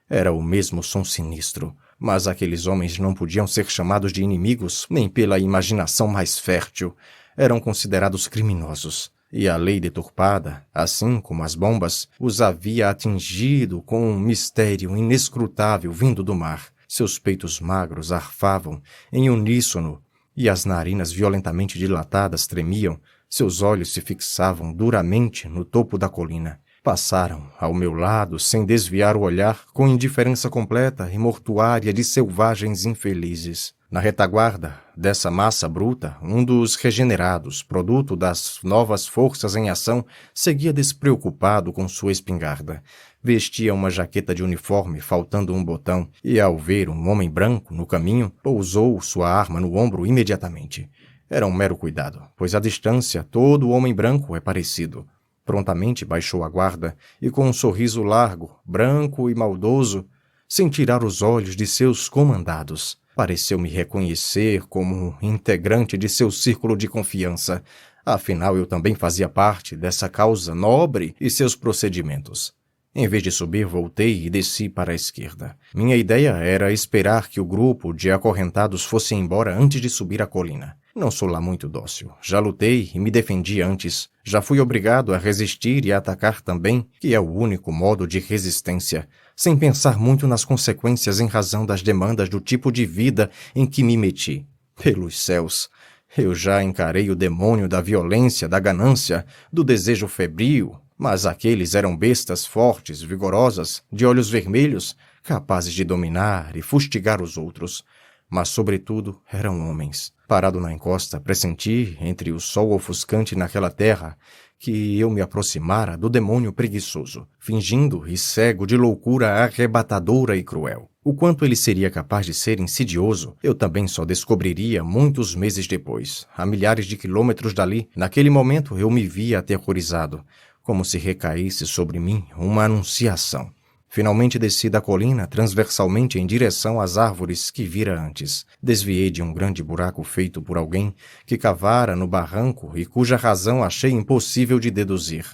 Era o mesmo som sinistro, mas aqueles homens não podiam ser chamados de inimigos nem pela imaginação mais fértil. Eram considerados criminosos. E a lei deturpada, assim como as bombas, os havia atingido com um mistério inescrutável vindo do mar. Seus peitos magros arfavam em uníssono, e as narinas violentamente dilatadas tremiam, seus olhos se fixavam duramente no topo da colina. Passaram ao meu lado sem desviar o olhar, com indiferença completa e mortuária de selvagens infelizes. Na retaguarda dessa massa bruta, um dos regenerados, produto das novas forças em ação, seguia despreocupado com sua espingarda. Vestia uma jaqueta de uniforme, faltando um botão, e ao ver um homem branco no caminho, pousou sua arma no ombro imediatamente. Era um mero cuidado, pois à distância todo homem branco é parecido. Prontamente baixou a guarda e, com um sorriso largo, branco e maldoso, sem tirar os olhos de seus comandados, pareceu me reconhecer como um integrante de seu círculo de confiança. Afinal, eu também fazia parte dessa causa nobre e seus procedimentos. Em vez de subir, voltei e desci para a esquerda. Minha ideia era esperar que o grupo de acorrentados fosse embora antes de subir a colina. Não sou lá muito dócil. Já lutei e me defendi antes. Já fui obrigado a resistir e a atacar também, que é o único modo de resistência, sem pensar muito nas consequências em razão das demandas do tipo de vida em que me meti. Pelos céus! Eu já encarei o demônio da violência, da ganância, do desejo febril, mas aqueles eram bestas fortes, vigorosas, de olhos vermelhos, capazes de dominar e fustigar os outros. Mas, sobretudo, eram homens. Parado na encosta, pressenti, entre o sol ofuscante naquela terra, que eu me aproximara do demônio preguiçoso, fingindo e cego de loucura arrebatadora e cruel. O quanto ele seria capaz de ser insidioso, eu também só descobriria muitos meses depois, a milhares de quilômetros dali. Naquele momento eu me via aterrorizado, como se recaísse sobre mim uma anunciação. Finalmente desci da colina transversalmente em direção às árvores que vira antes. Desviei de um grande buraco feito por alguém que cavara no barranco e cuja razão achei impossível de deduzir.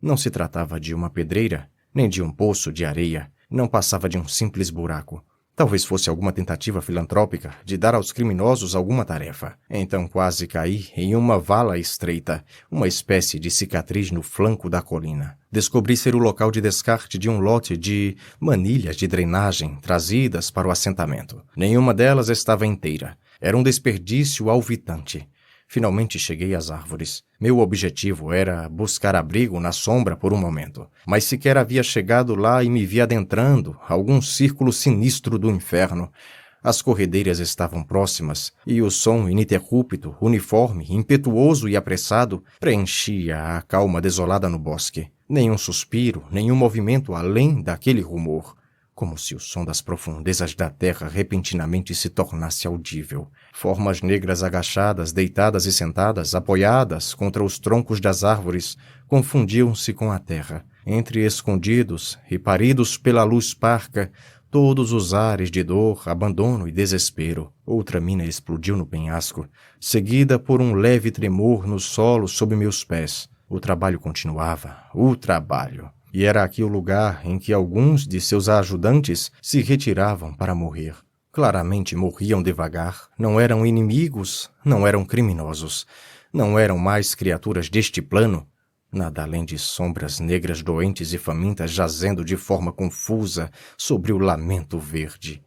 Não se tratava de uma pedreira, nem de um poço de areia. Não passava de um simples buraco. Talvez fosse alguma tentativa filantrópica de dar aos criminosos alguma tarefa. Então quase caí em uma vala estreita, uma espécie de cicatriz no flanco da colina. Descobri ser o local de descarte de um lote de manilhas de drenagem trazidas para o assentamento. Nenhuma delas estava inteira. Era um desperdício alvitante. Finalmente cheguei às árvores. Meu objetivo era buscar abrigo na sombra por um momento, mas sequer havia chegado lá e me vi adentrando algum círculo sinistro do inferno. As corredeiras estavam próximas, e o som ininterrupto, uniforme, impetuoso e apressado preenchia a calma desolada no bosque. Nenhum suspiro, nenhum movimento além daquele rumor. Como se o som das profundezas da terra repentinamente se tornasse audível. Formas negras agachadas, deitadas e sentadas, apoiadas contra os troncos das árvores, confundiam-se com a terra. Entre escondidos e paridos pela luz parca, todos os ares de dor, abandono e desespero. Outra mina explodiu no penhasco, seguida por um leve tremor no solo sob meus pés. O trabalho continuava, o trabalho. E era aqui o lugar em que alguns de seus ajudantes se retiravam para morrer. Claramente morriam devagar, não eram inimigos, não eram criminosos, não eram mais criaturas deste plano, Nada além de sombras negras doentes e famintas jazendo de forma confusa sobre o lamento verde.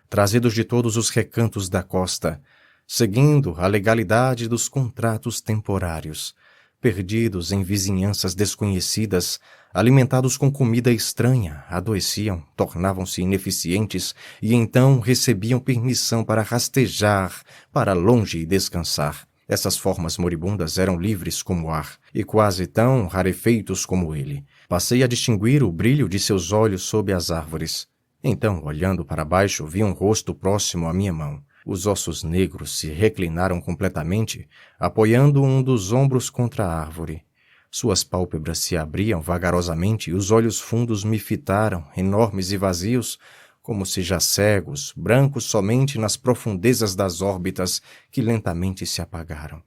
Trazidos de todos os recantos da costa, seguindo a legalidade dos contratos temporários, perdidos em vizinhanças desconhecidas, alimentados com comida estranha, adoeciam, tornavam-se ineficientes e então recebiam permissão para rastejar para longe e descansar. Essas formas moribundas eram livres como o ar e quase tão rarefeitos como ele. Passei a distinguir o brilho de seus olhos sob as árvores. Então, olhando para baixo, vi um rosto próximo à minha mão. Os ossos negros se reclinaram completamente, apoiando um dos ombros contra a árvore. Suas pálpebras se abriam vagarosamente e os olhos fundos me fitaram, enormes e vazios, como se já cegos, brancos somente nas profundezas das órbitas que lentamente se apagaram.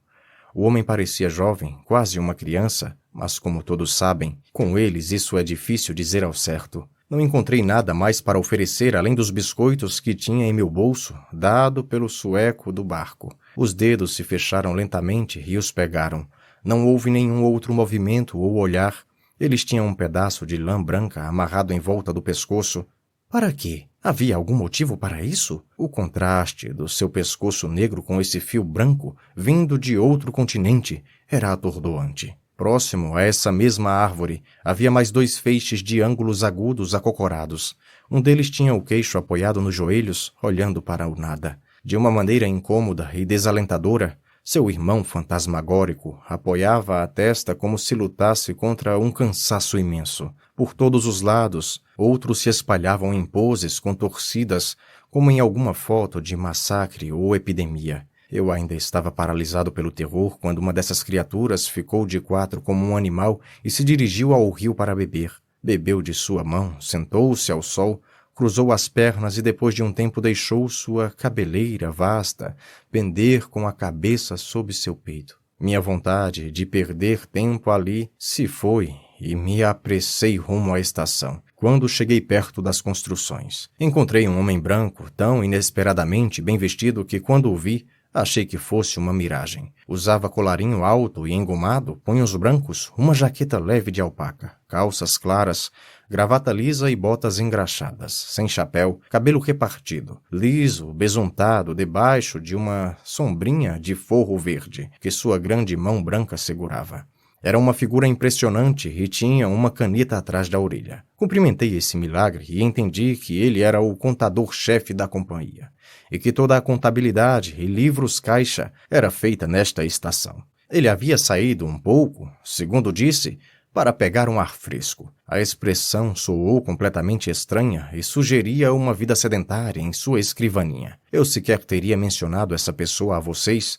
O homem parecia jovem, quase uma criança, mas como todos sabem, com eles isso é difícil dizer ao certo. Não encontrei nada mais para oferecer além dos biscoitos que tinha em meu bolso, dado pelo sueco do barco. Os dedos se fecharam lentamente e os pegaram. Não houve nenhum outro movimento ou olhar. Eles tinham um pedaço de lã branca amarrado em volta do pescoço. Para quê? Havia algum motivo para isso? O contraste do seu pescoço negro com esse fio branco, vindo de outro continente, era atordoante. Próximo a essa mesma árvore, havia mais 2 feixes de ângulos agudos acocorados. Um deles tinha o queixo apoiado nos joelhos, olhando para o nada. De uma maneira incômoda e desalentadora, seu irmão fantasmagórico apoiava a testa como se lutasse contra um cansaço imenso. Por todos os lados, outros se espalhavam em poses contorcidas, como em alguma foto de massacre ou epidemia. Eu ainda estava paralisado pelo terror quando uma dessas criaturas ficou de 4 como um animal e se dirigiu ao rio para beber. Bebeu de sua mão, sentou-se ao sol, cruzou as pernas e depois de um tempo deixou sua cabeleira vasta pender com a cabeça sob seu peito. Minha vontade de perder tempo ali se foi e me apressei rumo à estação. Quando cheguei perto das construções, encontrei um homem branco, tão inesperadamente bem vestido que quando o vi, achei que fosse uma miragem. Usava colarinho alto e engomado, punhos brancos, uma jaqueta leve de alpaca, calças claras, gravata lisa e botas engraxadas, sem chapéu, cabelo repartido, liso, besuntado, debaixo de uma sombrinha de forro verde que sua grande mão branca segurava. Era uma figura impressionante e tinha uma caneta atrás da orelha. Cumprimentei esse milagre e entendi que ele era o contador-chefe da companhia e que toda a contabilidade e livros-caixa era feita nesta estação. Ele havia saído um pouco, segundo disse, para pegar um ar fresco. A expressão soou completamente estranha e sugeria uma vida sedentária em sua escrivaninha. Eu sequer teria mencionado essa pessoa a vocês,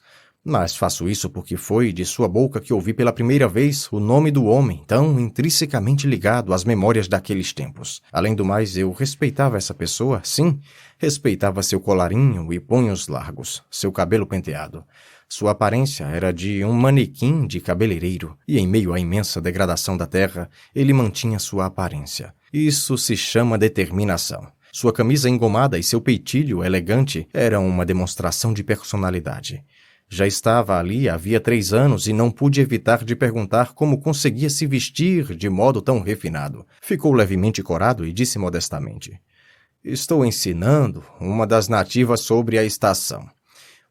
mas faço isso porque foi de sua boca que ouvi pela primeira vez o nome do homem tão intrinsecamente ligado às memórias daqueles tempos. Além do mais, eu respeitava essa pessoa, sim, respeitava seu colarinho e punhos largos, seu cabelo penteado. Sua aparência era de um manequim de cabeleireiro, e em meio à imensa degradação da terra, ele mantinha sua aparência. Isso se chama determinação. Sua camisa engomada e seu peitilho elegante eram uma demonstração de personalidade. Já estava ali havia 3 anos e não pude evitar de perguntar como conseguia se vestir de modo tão refinado. Ficou levemente corado e disse modestamente: "Estou ensinando uma das nativas sobre a estação.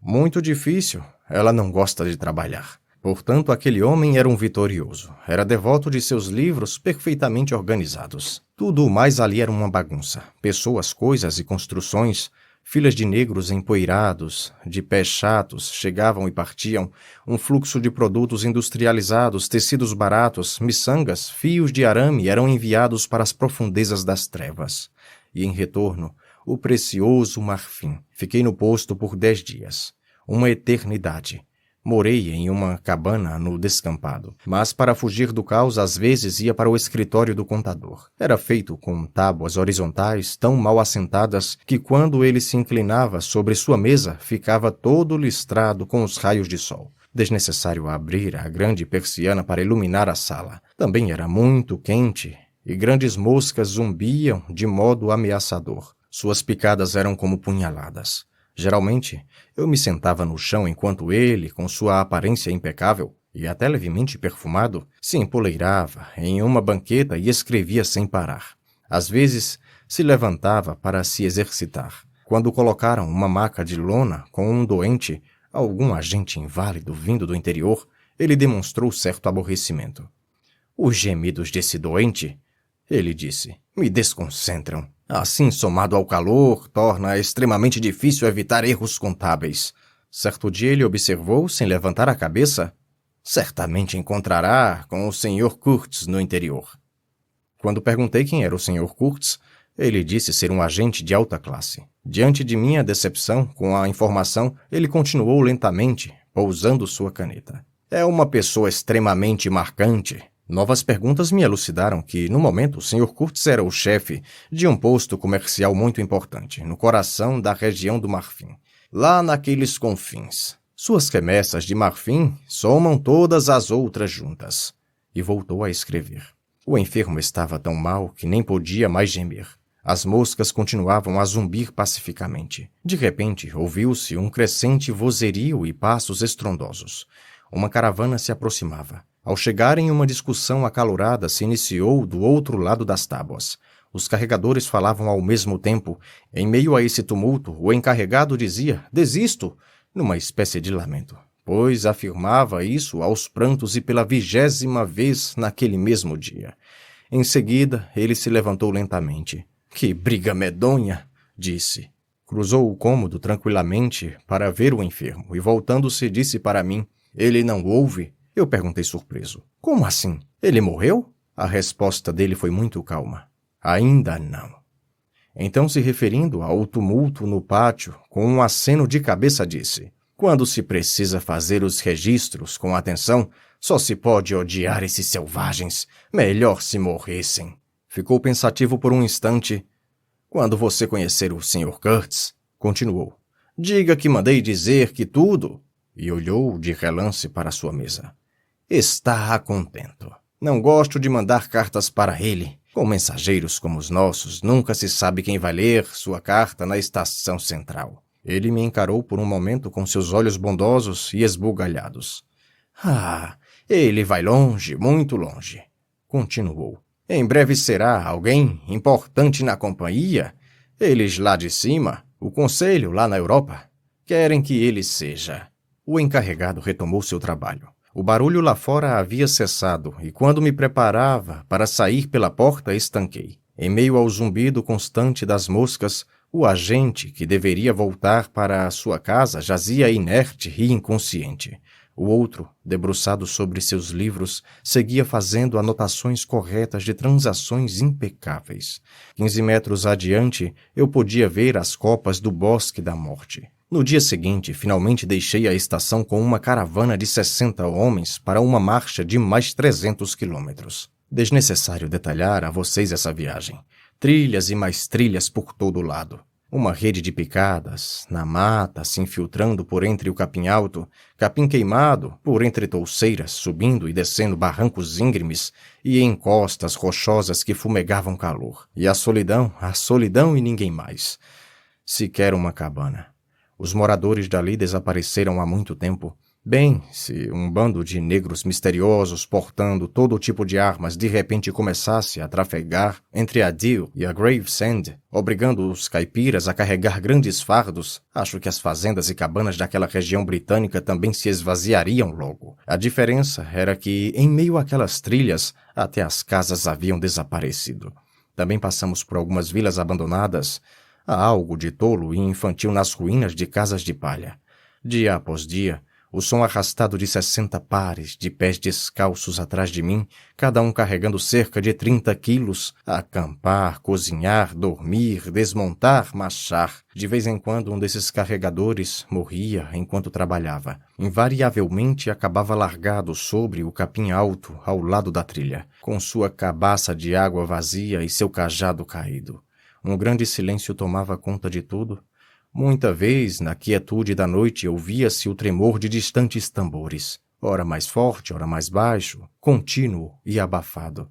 Muito difícil, ela não gosta de trabalhar." Portanto, aquele homem era um vitorioso. Era devoto de seus livros perfeitamente organizados. Tudo o mais ali era uma bagunça. Pessoas, coisas e construções. Filas de negros empoeirados, de pés chatos, chegavam e partiam, um fluxo de produtos industrializados, tecidos baratos, miçangas, fios de arame eram enviados para as profundezas das trevas. E em retorno, o precioso marfim. Fiquei no posto por 10 dias. Uma eternidade. Morei em uma cabana no descampado, mas para fugir do caos às vezes ia para o escritório do contador. Era feito com tábuas horizontais tão mal assentadas que quando ele se inclinava sobre sua mesa ficava todo listrado com os raios de sol. Desnecessário abrir a grande persiana para iluminar a sala. Também era muito quente e grandes moscas zumbiam de modo ameaçador. Suas picadas eram como punhaladas. Geralmente, eu me sentava no chão enquanto ele, com sua aparência impecável, e até levemente perfumado, se empoleirava em uma banqueta e escrevia sem parar. Às vezes, se levantava para se exercitar. Quando colocaram uma maca de lona com um doente, algum agente inválido vindo do interior, ele demonstrou certo aborrecimento. Os gemidos desse doente, ele disse, me desconcentram. Assim, somado ao calor, torna extremamente difícil evitar erros contábeis. Certo dia ele observou, sem levantar a cabeça, certamente encontrará com o Sr. Kurtz no interior. Quando perguntei quem era o Sr. Kurtz, ele disse ser um agente de alta classe. Diante de minha decepção com a informação, ele continuou lentamente, pousando sua caneta. É uma pessoa extremamente marcante. Novas perguntas me elucidaram que, no momento, o Sr. Kurtz era o chefe de um posto comercial muito importante, no coração da região do Marfim, lá naqueles confins. Suas remessas de marfim somam todas as outras juntas. E voltou a escrever. O enfermo estava tão mal que nem podia mais gemer. As moscas continuavam a zumbir pacificamente. De repente, ouviu-se um crescente vozerio e passos estrondosos. Uma caravana se aproximava. Ao chegarem, uma discussão acalorada se iniciou do outro lado das tábuas. Os carregadores falavam ao mesmo tempo. Em meio a esse tumulto, o encarregado dizia, desisto, numa espécie de lamento, pois afirmava isso aos prantos e pela 20ª vez naquele mesmo dia. Em seguida, ele se levantou lentamente. Que briga medonha, disse. Cruzou o cômodo tranquilamente para ver o enfermo e, voltando-se, disse para mim, ele não ouve? Eu perguntei surpreso. Como assim? Ele morreu? A resposta dele foi muito calma. Ainda não. Então, se referindo ao tumulto no pátio, com um aceno de cabeça disse, quando se precisa fazer os registros com atenção, só se pode odiar esses selvagens. Melhor se morressem. Ficou pensativo por um instante. Quando você conhecer o Sr. Kurtz, continuou, diga que mandei dizer que tudo, e olhou de relance para sua mesa. Está a contento. Não gosto de mandar cartas para ele. Com mensageiros como os nossos, nunca se sabe quem vai ler sua carta na estação central. Ele me encarou por um momento com seus olhos bondosos e esbugalhados. Ah, ele vai longe, muito longe, continuou. Em breve será alguém importante na companhia. Eles lá de cima, o conselho lá na Europa, querem que ele seja. O encarregado retomou seu trabalho. O barulho lá fora havia cessado e quando me preparava para sair pela porta, estanquei. Em meio ao zumbido constante das moscas, o agente, que deveria voltar para a sua casa, jazia inerte e inconsciente. O outro, debruçado sobre seus livros, seguia fazendo anotações corretas de transações impecáveis. 15 metros adiante, eu podia ver as copas do Bosque da Morte. No dia seguinte, finalmente deixei a estação com uma caravana de 60 homens para uma marcha de mais 300 quilômetros. Desnecessário detalhar a vocês essa viagem. Trilhas e mais trilhas por todo lado. Uma rede de picadas, na mata, se infiltrando por entre o capim alto, capim queimado, por entre touceiras, subindo e descendo barrancos íngremes e encostas rochosas que fumegavam calor. E a solidão e ninguém mais. Sequer uma cabana. Os moradores dali desapareceram há muito tempo. Bem, se um bando de negros misteriosos portando todo tipo de armas de repente começasse a trafegar entre a Deal e a Gravesend, obrigando os caipiras a carregar grandes fardos, acho que as fazendas e cabanas daquela região britânica também se esvaziariam logo. A diferença era que, em meio àquelas trilhas, até as casas haviam desaparecido. Também passamos por algumas vilas abandonadas. Há algo de tolo e infantil nas ruínas de casas de palha. Dia após dia, o som arrastado de 60 pares de pés descalços atrás de mim, cada um carregando cerca de 30 quilos, a acampar, cozinhar, dormir, desmontar, machar. De vez em quando um desses carregadores morria enquanto trabalhava. Invariavelmente acabava largado sobre o capim alto ao lado da trilha, com sua cabaça de água vazia e seu cajado caído. Um grande silêncio tomava conta de tudo. Muita vez, na quietude da noite, ouvia-se o tremor de distantes tambores. Ora mais forte, ora mais baixo, contínuo e abafado.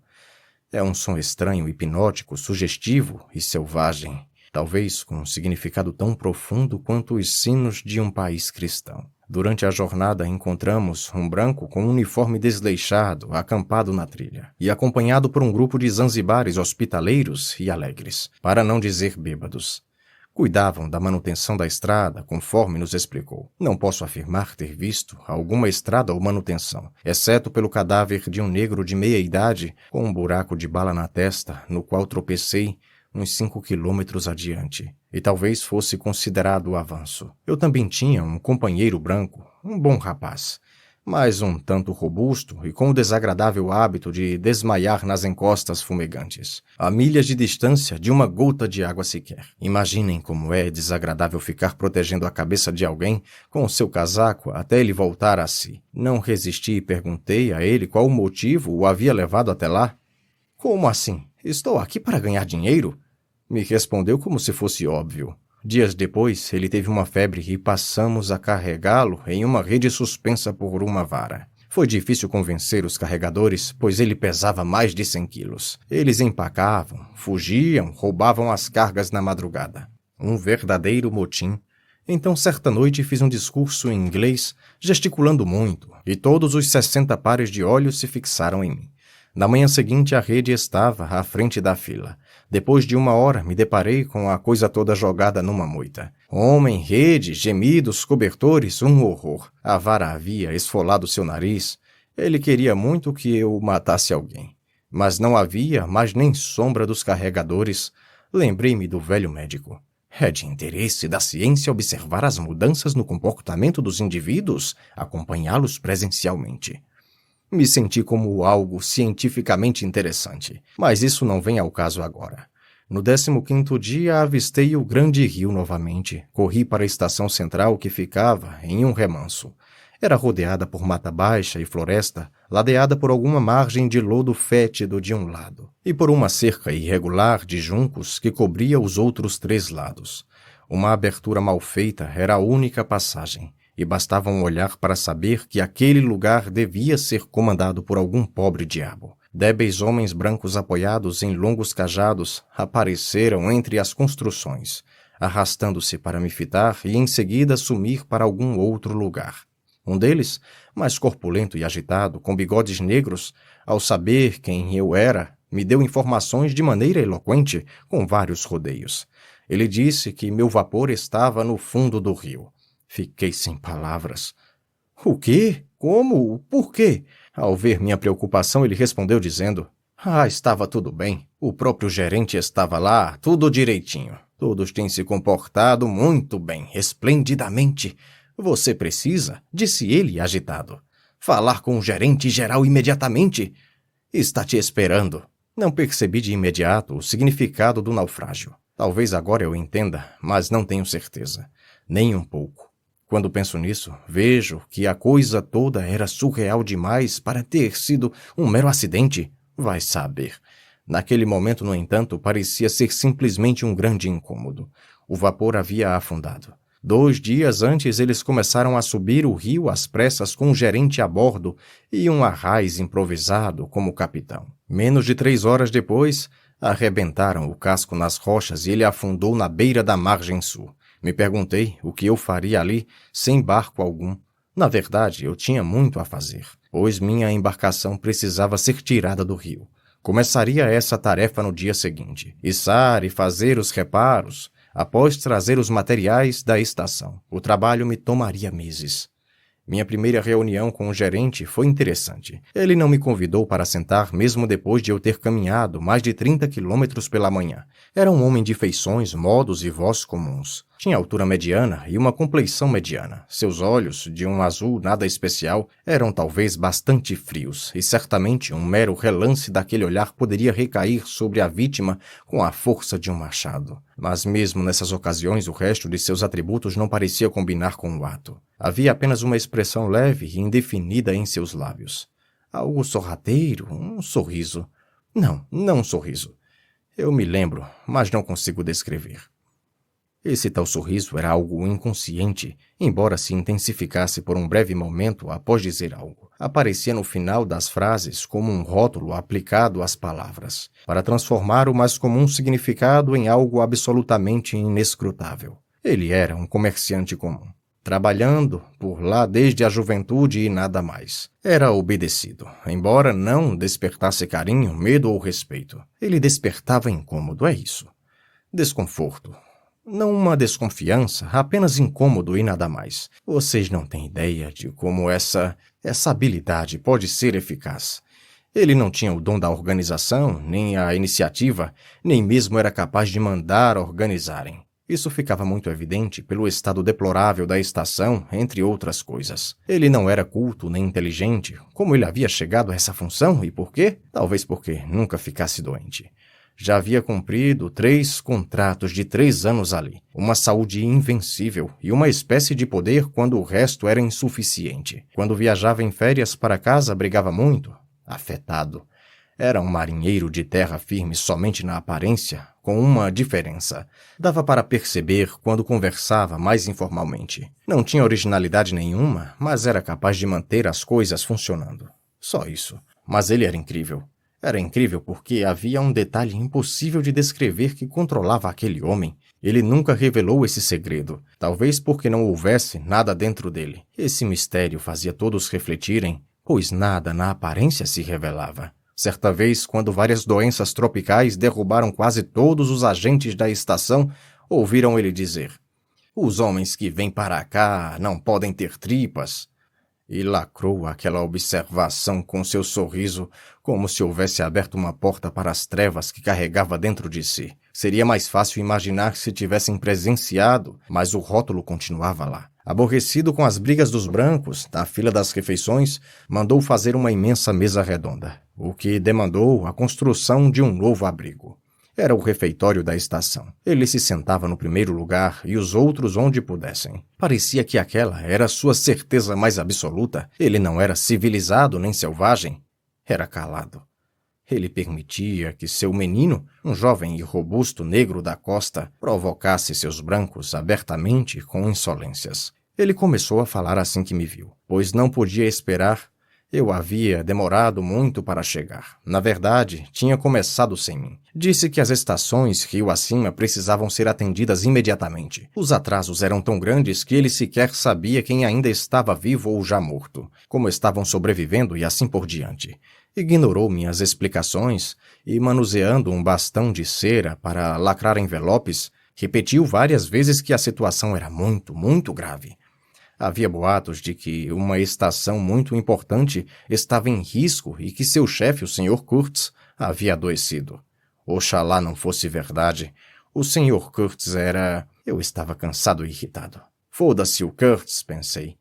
É um som estranho, hipnótico, sugestivo e selvagem. Talvez com um significado tão profundo quanto os sinos de um país cristão. Durante a jornada encontramos um branco com um uniforme desleixado, acampado na trilha, e acompanhado por um grupo de zanzibares hospitaleiros e alegres, para não dizer bêbados. Cuidavam da manutenção da estrada, conforme nos explicou. Não posso afirmar ter visto alguma estrada ou manutenção, exceto pelo cadáver de um negro de meia-idade com um buraco de bala na testa, no qual tropecei uns 5 quilômetros adiante, e talvez fosse considerado o avanço. Eu também tinha um companheiro branco, um bom rapaz, mas um tanto robusto e com o desagradável hábito de desmaiar nas encostas fumegantes, a milhas de distância de uma gota de água sequer. Imaginem como é desagradável ficar protegendo a cabeça de alguém com o seu casaco até ele voltar a si. Não resisti e perguntei a ele qual o motivo o havia levado até lá. — Como assim? Estou aqui para ganhar dinheiro? Me respondeu como se fosse óbvio. Dias depois, ele teve uma febre e passamos a carregá-lo em uma rede suspensa por uma vara. Foi difícil convencer os carregadores, pois ele pesava mais de 100 quilos. Eles empacavam, fugiam, roubavam as cargas na madrugada. Um verdadeiro motim. Então, certa noite, fiz um discurso em inglês, gesticulando muito, e todos os 60 pares de olhos se fixaram em mim. Na manhã seguinte, a rede estava à frente da fila. Depois de 1 hora, me deparei com a coisa toda jogada numa moita. Homem, rede, gemidos, cobertores, um horror. A vara havia esfolado seu nariz. Ele queria muito que eu matasse alguém. Mas não havia mais nem sombra dos carregadores. Lembrei-me do velho médico. É de interesse da ciência observar as mudanças no comportamento dos indivíduos, acompanhá-los presencialmente. Me senti como algo cientificamente interessante, mas isso não vem ao caso agora. No 15º dia, avistei o grande rio novamente. Corri para a estação central que ficava em um remanso. Era rodeada por mata baixa e floresta, ladeada por alguma margem de lodo fétido de um lado, e por uma cerca irregular de juncos que cobria os outros 3 lados. Uma abertura mal feita era a única passagem, e bastava um olhar para saber que aquele lugar devia ser comandado por algum pobre diabo. Débeis homens brancos apoiados em longos cajados apareceram entre as construções, arrastando-se para me fitar e em seguida sumir para algum outro lugar. Um deles, mais corpulento e agitado, com bigodes negros, ao saber quem eu era, me deu informações de maneira eloquente, com vários rodeios. Ele disse que meu vapor estava no fundo do rio. Fiquei sem palavras. — O quê? Como? Por quê? Ao ver minha preocupação, ele respondeu dizendo: — estava tudo bem. O próprio gerente estava lá, tudo direitinho. Todos têm se comportado muito bem, esplendidamente. Você precisa, disse ele agitado, falar com o gerente geral imediatamente. Está te esperando. Não percebi de imediato o significado do naufrágio. Talvez agora eu entenda, mas não tenho certeza. Nem um pouco. Quando penso nisso, vejo que a coisa toda era surreal demais para ter sido um mero acidente. Vai saber. Naquele momento, no entanto, parecia ser simplesmente um grande incômodo. O vapor havia afundado. 2 dias antes, eles começaram a subir o rio às pressas com um gerente a bordo e um arraiz improvisado como capitão. Menos de 3 horas depois, arrebentaram o casco nas rochas e ele afundou na beira da margem sul. Me perguntei o que eu faria ali sem barco algum. Na verdade, eu tinha muito a fazer, pois minha embarcação precisava ser tirada do rio. Começaria essa tarefa no dia seguinte, içar e fazer os reparos, após trazer os materiais da estação. O trabalho me tomaria meses. Minha primeira reunião com o gerente foi interessante. Ele não me convidou para sentar mesmo depois de eu ter caminhado mais de 30 quilômetros pela manhã. Era um homem de feições, modos e voz comuns. Tinha altura mediana e uma compleição mediana. Seus olhos, de um azul nada especial, eram talvez bastante frios, e certamente um mero relance daquele olhar poderia recair sobre a vítima com a força de um machado. Mas mesmo nessas ocasiões, o resto de seus atributos não parecia combinar com o ato. Havia apenas uma expressão leve e indefinida em seus lábios. Algo sorrateiro, um sorriso. Não um sorriso. Eu me lembro, mas não consigo descrever. Esse tal sorriso era algo inconsciente, embora se intensificasse por um breve momento após dizer algo. Aparecia no final das frases como um rótulo aplicado às palavras, para transformar o mais comum significado em algo absolutamente inescrutável. Ele era um comerciante comum. trabalhando por lá desde a juventude e nada mais. Era obedecido, embora não despertasse carinho, medo ou respeito. Ele despertava incômodo, é isso. Desconforto. Não uma desconfiança, apenas incômodo e nada mais. Vocês não têm ideia de como essa habilidade pode ser eficaz. Ele não tinha o dom da organização, nem a iniciativa, nem mesmo era capaz de mandar organizarem. Isso ficava muito evidente pelo estado deplorável da estação, entre outras coisas. Ele não era culto nem inteligente. Como ele havia chegado a essa função e por quê? Talvez porque nunca ficasse doente. Já havia cumprido 3 contratos de 3 anos ali, uma saúde invencível e uma espécie de poder quando o resto era insuficiente. Quando viajava em férias para casa, brigava muito, afetado. Era um marinheiro de terra firme somente na aparência, com uma diferença. Dava para perceber quando conversava mais informalmente. Não tinha originalidade nenhuma, mas era capaz de manter as coisas funcionando. Só isso. Mas ele era incrível. Era incrível porque havia um detalhe impossível de descrever que controlava aquele homem. Ele nunca revelou esse segredo, talvez porque não houvesse nada dentro dele. Esse mistério fazia todos refletirem, pois nada na aparência se revelava. Certa vez, quando várias doenças tropicais derrubaram quase todos os agentes da estação, ouviram ele dizer: "Os homens que vêm para cá não podem ter tripas." E lacrou aquela observação com seu sorriso, como se houvesse aberto uma porta para as trevas que carregava dentro de si. Seria mais fácil imaginar se tivessem presenciado, mas o rótulo continuava lá. Aborrecido com as brigas dos brancos, na fila das refeições, mandou fazer uma imensa mesa redonda, o que demandou a construção de um novo abrigo. Era o refeitório da estação. Ele se sentava no primeiro lugar e os outros onde pudessem. Parecia que aquela era sua certeza mais absoluta. Ele não era civilizado nem selvagem. Era calado. Ele permitia que seu menino, um jovem e robusto negro da costa, provocasse seus brancos abertamente com insolências. Ele começou a falar assim que me viu, pois não podia esperar. Eu havia demorado muito para chegar. Na verdade, tinha começado sem mim. Disse que as estações rio acima precisavam ser atendidas imediatamente. Os atrasos eram tão grandes que ele sequer sabia quem ainda estava vivo ou já morto, como estavam sobrevivendo e assim por diante. Ignorou minhas explicações e, manuseando um bastão de cera para lacrar envelopes, repetiu várias vezes que a situação era muito, muito grave. Havia boatos de que uma estação muito importante estava em risco e que seu chefe, o Sr. Kurtz, havia adoecido. Oxalá não fosse verdade. O Sr. Kurtz era... Eu estava cansado e irritado. Foda-se o Kurtz, pensei.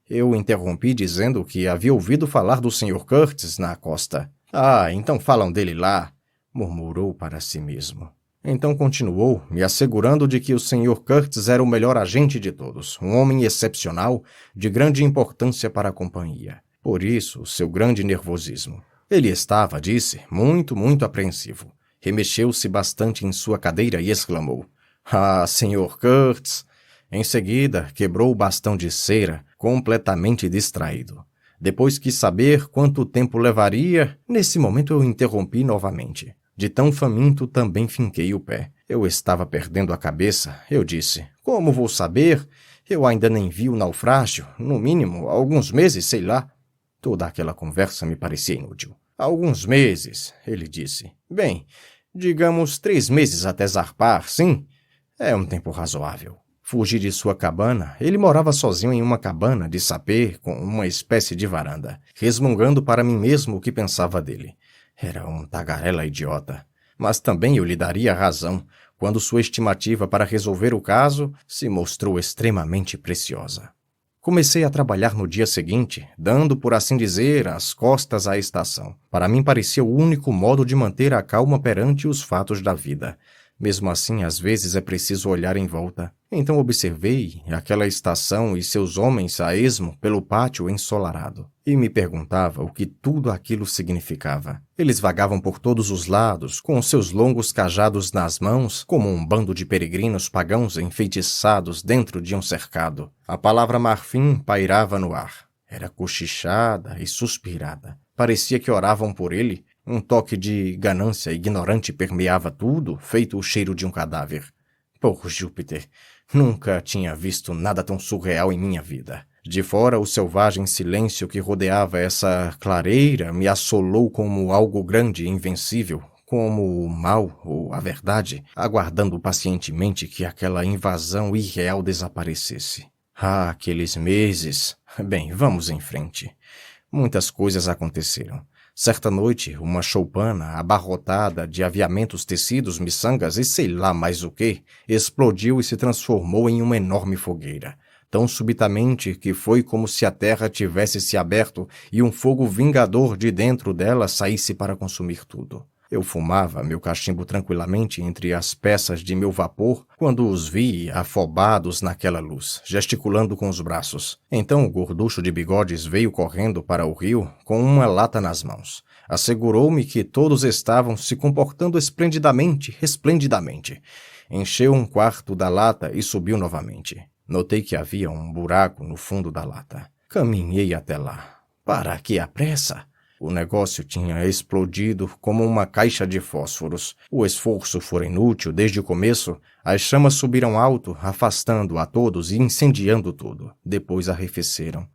Eu interrompi dizendo que havia ouvido falar do Sr. Kurtz na costa. Ah, então falam dele lá, murmurou para si mesmo. Então continuou, me assegurando de que o Sr. Kurtz era o melhor agente de todos, um homem excepcional, de grande importância para a companhia. Por isso, seu grande nervosismo. Ele estava, disse, muito, muito apreensivo. Remexeu-se bastante em sua cadeira e exclamou: "Ah, Sr. Kurtz!" Em seguida, quebrou o bastão de cera, completamente distraído. Depois quis saber quanto tempo levaria. Nesse momento eu interrompi novamente. De tão faminto, também finquei o pé. Eu estava perdendo a cabeça. Eu disse: "Como vou saber? Eu ainda nem vi o naufrágio. No mínimo, alguns meses, sei lá." Toda aquela conversa me parecia inútil. "Alguns meses," ele disse. "Bem, digamos 3 meses até zarpar, sim? É um tempo razoável." Fugi de sua cabana. Ele morava sozinho em uma cabana de sapê com uma espécie de varanda, resmungando para mim mesmo o que pensava dele. Era um tagarela idiota. Mas também eu lhe daria razão quando sua estimativa para resolver o caso se mostrou extremamente preciosa. Comecei a trabalhar no dia seguinte, dando, por assim dizer, as costas à estação. Para mim parecia o único modo de manter a calma perante os fatos da vida. Mesmo assim, às vezes é preciso olhar em volta. Então observei aquela estação e seus homens a esmo pelo pátio ensolarado. E me perguntava o que tudo aquilo significava. Eles vagavam por todos os lados, com seus longos cajados nas mãos, como um bando de peregrinos pagãos enfeitiçados dentro de um cercado. A palavra marfim pairava no ar. Era cochichada e suspirada. Parecia que oravam por ele. Um toque de ganância ignorante permeava tudo, feito o cheiro de um cadáver. Por Júpiter, Nunca tinha visto nada tão surreal em minha vida. De fora, o selvagem silêncio que rodeava essa clareira me assolou como algo grande e invencível, como o mal ou a verdade, aguardando pacientemente que aquela invasão irreal desaparecesse. Ah, aqueles meses! Bem, vamos em frente. Muitas coisas aconteceram. Certa noite, uma choupana, abarrotada de aviamentos, tecidos, miçangas e sei lá mais o que, explodiu e se transformou em uma enorme fogueira. Tão subitamente que foi como se a terra tivesse se aberto e um fogo vingador de dentro dela saísse para consumir tudo. Eu fumava meu cachimbo tranquilamente entre as peças de meu vapor quando os vi afobados naquela luz, gesticulando com os braços. Então o gorducho de bigodes veio correndo para o rio com uma lata nas mãos. Assegurou-me que todos estavam se comportando esplendidamente. Encheu um quarto da lata e subiu novamente. Notei que havia um buraco no fundo da lata. Caminhei até lá. Para que a pressa? O negócio tinha explodido como uma caixa de fósforos. O esforço fora inútil desde o começo. As chamas subiram alto, afastando a todos e incendiando tudo. Depois arrefeceram.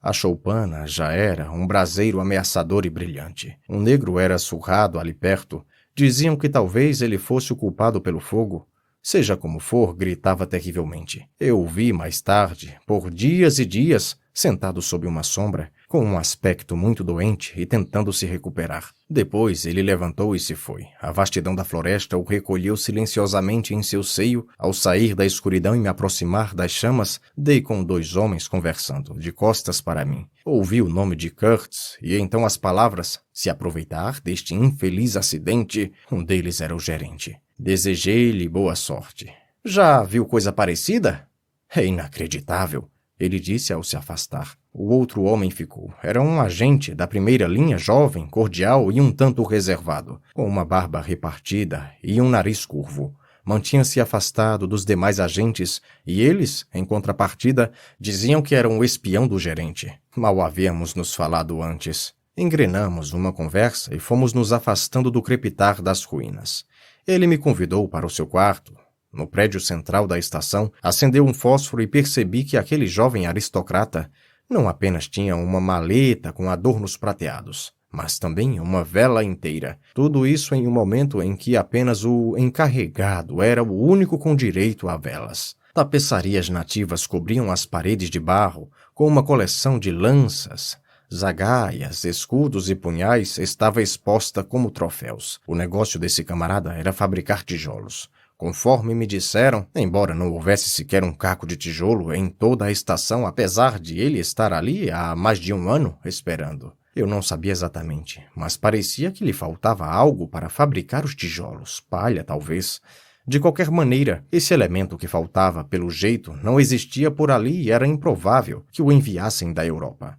A choupana já era um braseiro ameaçador e brilhante. Um negro era surrado ali perto. Diziam que talvez ele fosse o culpado pelo fogo. Seja como for, gritava terrivelmente. Eu o vi mais tarde, por dias e dias, sentado sob uma sombra, com um aspecto muito doente e tentando se recuperar. Depois ele levantou e se foi. A vastidão da floresta o recolheu silenciosamente em seu seio. Ao sair da escuridão e me aproximar das chamas, dei com 2 homens conversando, de costas para mim. Ouvi o nome de Kurtz e então as palavras "se aproveitar deste infeliz acidente". Um deles era o gerente. Desejei-lhe boa sorte. Já viu coisa parecida? É inacreditável, ele disse ao se afastar. O outro homem ficou. Era um agente da primeira linha, jovem, cordial e um tanto reservado, com uma barba repartida e um nariz curvo. Mantinha-se afastado dos demais agentes e eles, em contrapartida, diziam que era um espião do gerente. Mal havíamos nos falado antes. Engrenamos uma conversa e fomos nos afastando do crepitar das ruínas. Ele me convidou para o seu quarto. No prédio central da estação, acendeu um fósforo e percebi que aquele jovem aristocrata não apenas tinha uma maleta com adornos prateados, mas também uma vela inteira. Tudo isso em um momento em que apenas o encarregado era o único com direito a velas. Tapeçarias nativas cobriam as paredes de barro, com uma coleção de lanças, zagaias, escudos e punhais estava exposta como troféus. O negócio desse camarada era fabricar tijolos. Conforme me disseram, embora não houvesse sequer um caco de tijolo em toda a estação, apesar de ele estar ali há mais de 1 ano esperando. Eu não sabia exatamente, mas parecia que lhe faltava algo para fabricar os tijolos, palha talvez. De qualquer maneira, esse elemento que faltava, pelo jeito, não existia por ali e era improvável que o enviassem da Europa.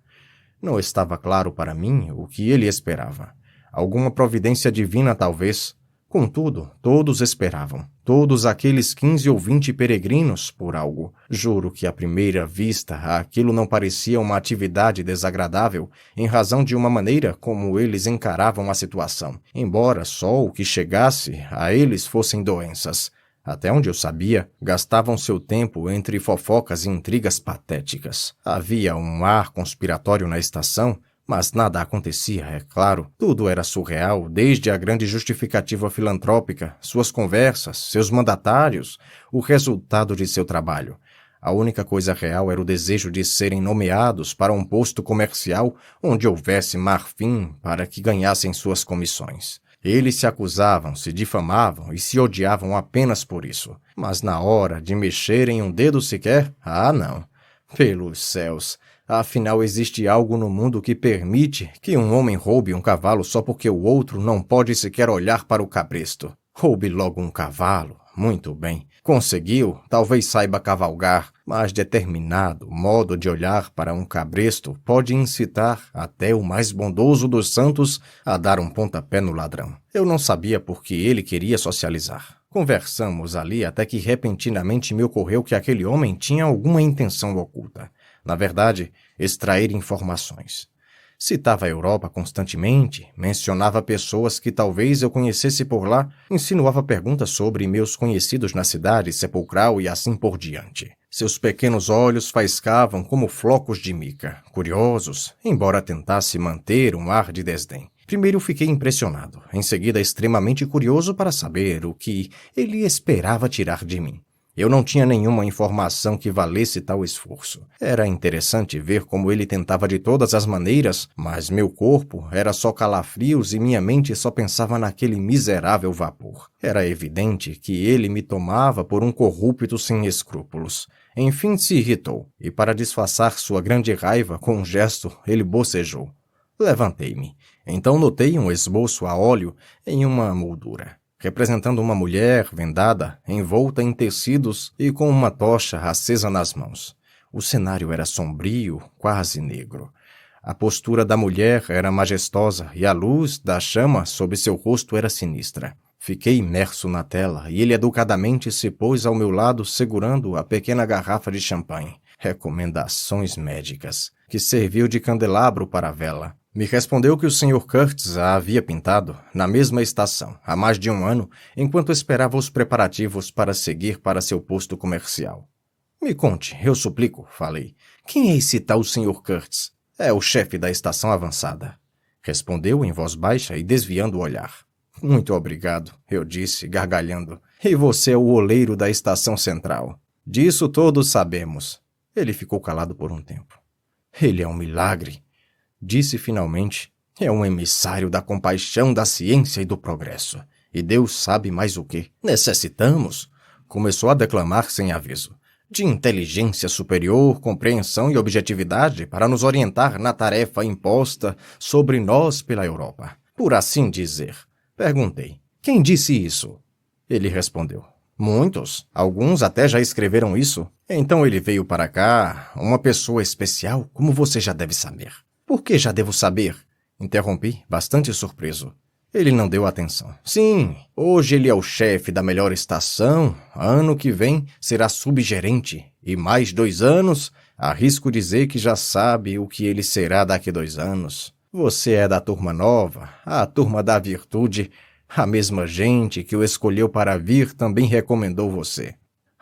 Não estava claro para mim o que ele esperava. Alguma providência divina, talvez. Contudo, todos esperavam. Todos aqueles 15 ou 20 peregrinos por algo. Juro que à primeira vista aquilo não parecia uma atividade desagradável em razão de uma maneira como eles encaravam a situação, embora só o que chegasse a eles fossem doenças. Até onde eu sabia, gastavam seu tempo entre fofocas e intrigas patéticas. Havia um ar conspiratório na estação, mas nada acontecia, é claro. Tudo era surreal, desde a grande justificativa filantrópica, suas conversas, seus mandatários, o resultado de seu trabalho. A única coisa real era o desejo de serem nomeados para um posto comercial onde houvesse marfim para que ganhassem suas comissões. Eles se acusavam, se difamavam e se odiavam apenas por isso. Mas na hora de mexerem um dedo sequer, não. Pelos céus! Afinal, existe algo no mundo que permite que um homem roube um cavalo só porque o outro não pode sequer olhar para o cabresto. Roube logo um cavalo. Muito bem. Conseguiu, talvez saiba cavalgar, mas determinado modo de olhar para um cabresto pode incitar até o mais bondoso dos santos a dar um pontapé no ladrão. Eu não sabia por que ele queria socializar. Conversamos ali até que repentinamente me ocorreu que aquele homem tinha alguma intenção oculta. Na verdade, extrair informações. Citava a Europa constantemente, mencionava pessoas que talvez eu conhecesse por lá, insinuava perguntas sobre meus conhecidos na cidade sepulcral e assim por diante. Seus pequenos olhos faiscavam como flocos de mica, curiosos, embora tentasse manter um ar de desdém. Primeiro fiquei impressionado, em seguida extremamente curioso para saber o que ele esperava tirar de mim. Eu não tinha nenhuma informação que valesse tal esforço. Era interessante ver como ele tentava de todas as maneiras, mas meu corpo era só calafrios e minha mente só pensava naquele miserável vapor. Era evidente que ele me tomava por um corrupto sem escrúpulos. Enfim se irritou, e para disfarçar sua grande raiva, com um gesto, ele bocejou. Levantei-me. Então notei um esboço a óleo em uma moldura, representando uma mulher vendada, envolta em tecidos e com uma tocha acesa nas mãos. O cenário era sombrio, quase negro. A postura da mulher era majestosa e a luz da chama sob seu rosto era sinistra. Fiquei imerso na tela e ele educadamente se pôs ao meu lado segurando a pequena garrafa de champanhe. Recomendações médicas, que serviu de candelabro para a vela. Me respondeu que o Sr. Curtis a havia pintado, na mesma estação, há mais de 1 ano, enquanto esperava os preparativos para seguir para seu posto comercial. Me conte, eu suplico, falei. Quem é esse tal Sr. Curtis? É o chefe da estação avançada. Respondeu em voz baixa e desviando o olhar. Muito obrigado, eu disse, gargalhando. E você é o oleiro da estação central. Disso todos sabemos. Ele ficou calado por um tempo. Ele é um milagre. Disse finalmente, é um emissário da compaixão, da ciência e do progresso. E Deus sabe mais o que. Necessitamos, começou a declamar sem aviso, de inteligência superior, compreensão e objetividade para nos orientar na tarefa imposta sobre nós pela Europa. Por assim dizer. Perguntei, quem disse isso? Ele respondeu, muitos. Alguns até já escreveram isso. Então ele veio para cá, uma pessoa especial, como você já deve saber. Por que já devo saber? Interrompi, bastante surpreso. Ele não deu atenção. Sim, hoje ele é o chefe da melhor estação, ano que vem será subgerente, e mais 2 anos, arrisco dizer que já sabe o que ele será daqui 2 anos. Você é da turma nova, a turma da virtude, a mesma gente que o escolheu para vir também recomendou você.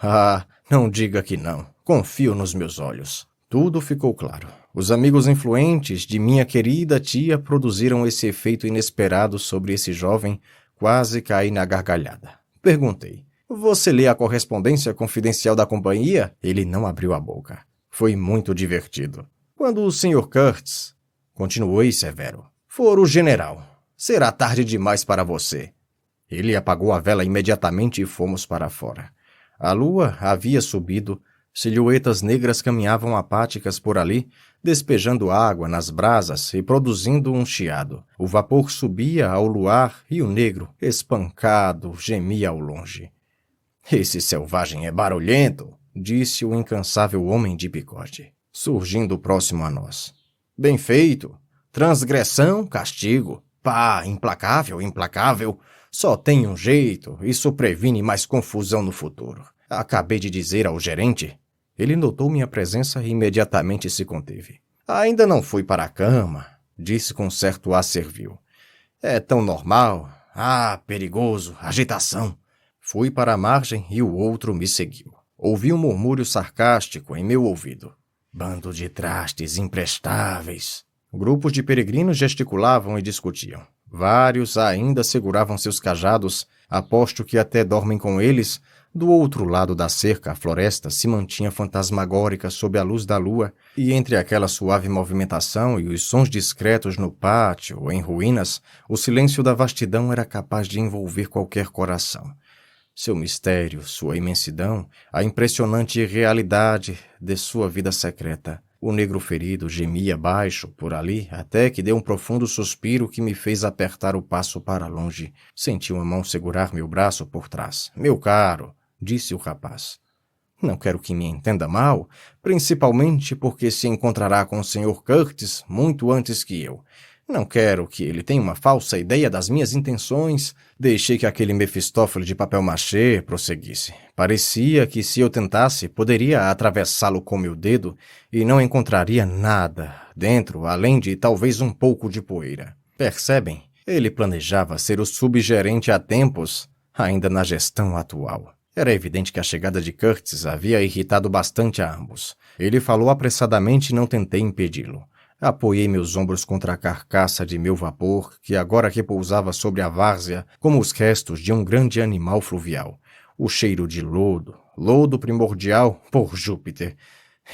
Ah, não diga que não, confio nos meus olhos. Tudo ficou claro. Os amigos influentes de minha querida tia produziram esse efeito inesperado sobre esse jovem, quase caí na gargalhada. Perguntei, você lê a correspondência confidencial da companhia? Ele não abriu a boca. Foi muito divertido. Quando o Sr. Curtis, continuei severo, for o general, será tarde demais para você. Ele apagou a vela imediatamente e fomos para fora. A lua havia subido, silhuetas negras caminhavam apáticas por ali, despejando água nas brasas e produzindo um chiado. O vapor subia ao luar e o negro, espancado, gemia ao longe. Esse selvagem é barulhento, disse o incansável homem de bigode, surgindo próximo a nós. Bem feito. Transgressão, castigo. Pá, implacável, implacável. Só tem um jeito, isso previne mais confusão no futuro. Acabei de dizer ao gerente. Ele notou minha presença e imediatamente se conteve. Ainda não fui para a cama, disse com certo ar servil. É tão normal. Ah, perigoso, agitação. Fui para a margem e o outro me seguiu. Ouvi um murmúrio sarcástico em meu ouvido. Bando de trastes imprestáveis. Grupos de peregrinos gesticulavam e discutiam. Vários ainda seguravam seus cajados, aposto que até dormem com eles. Do outro lado da cerca, a floresta se mantinha fantasmagórica sob a luz da lua, e entre aquela suave movimentação e os sons discretos no pátio ou em ruínas, o silêncio da vastidão era capaz de envolver qualquer coração. Seu mistério, sua imensidão, a impressionante realidade de sua vida secreta. O negro ferido gemia baixo por ali, até que deu um profundo suspiro que me fez apertar o passo para longe. Senti uma mão segurar meu braço por trás. Meu caro, disse o rapaz. Não quero que me entenda mal, principalmente porque se encontrará com o Sr. Curtis muito antes que eu. Não quero que ele tenha uma falsa ideia das minhas intenções. Deixei que aquele Mefistófeles de papel-machê prosseguisse. Parecia que se eu tentasse, poderia atravessá-lo com meu dedo e não encontraria nada dentro, além de talvez um pouco de poeira. Percebem? Ele planejava ser o subgerente há tempos, ainda na gestão atual. Era evidente que a chegada de Curtis havia irritado bastante a ambos. Ele falou apressadamente e não tentei impedi-lo. Apoiei meus ombros contra a carcaça de meu vapor, que agora repousava sobre a várzea como os restos de um grande animal fluvial. O cheiro de lodo, lodo primordial, por Júpiter,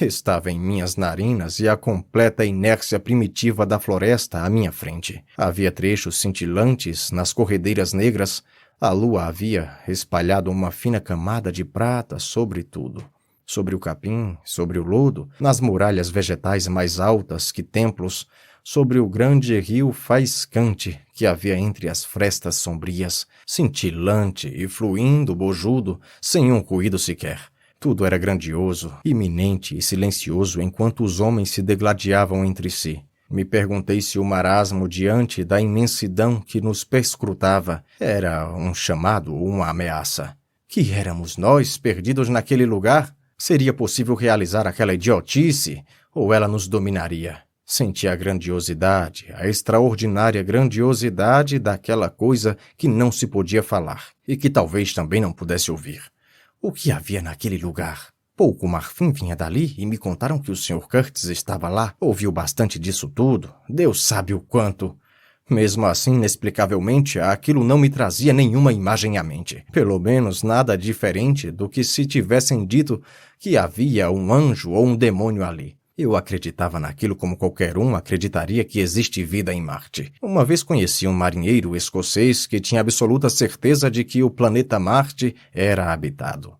estava em minhas narinas e a completa inércia primitiva da floresta à minha frente. Havia trechos cintilantes nas corredeiras negras. A lua havia espalhado uma fina camada de prata sobre tudo. Sobre o capim, sobre o lodo, nas muralhas vegetais mais altas que templos, sobre o grande rio faiscante que havia entre as frestas sombrias, cintilante e fluindo bojudo, sem um ruído sequer. Tudo era grandioso, iminente e silencioso enquanto os homens se degladiavam entre si. Me perguntei se o marasmo diante da imensidão que nos perscrutava era um chamado ou uma ameaça. Que éramos nós, perdidos naquele lugar? Seria possível realizar aquela idiotice, ou ela nos dominaria? Senti a grandiosidade, a extraordinária grandiosidade daquela coisa que não se podia falar, e que talvez também não pudesse ouvir. O que havia naquele lugar? Pouco marfim vinha dali e me contaram que o Sr. Curtis estava lá. Ouviu bastante disso tudo. Deus sabe o quanto. Mesmo assim, inexplicavelmente, aquilo não me trazia nenhuma imagem à mente. Pelo menos nada diferente do que se tivessem dito que havia um anjo ou um demônio ali. Eu acreditava naquilo como qualquer um acreditaria que existe vida em Marte. Uma vez conheci um marinheiro escocês que tinha absoluta certeza de que o planeta Marte era habitado.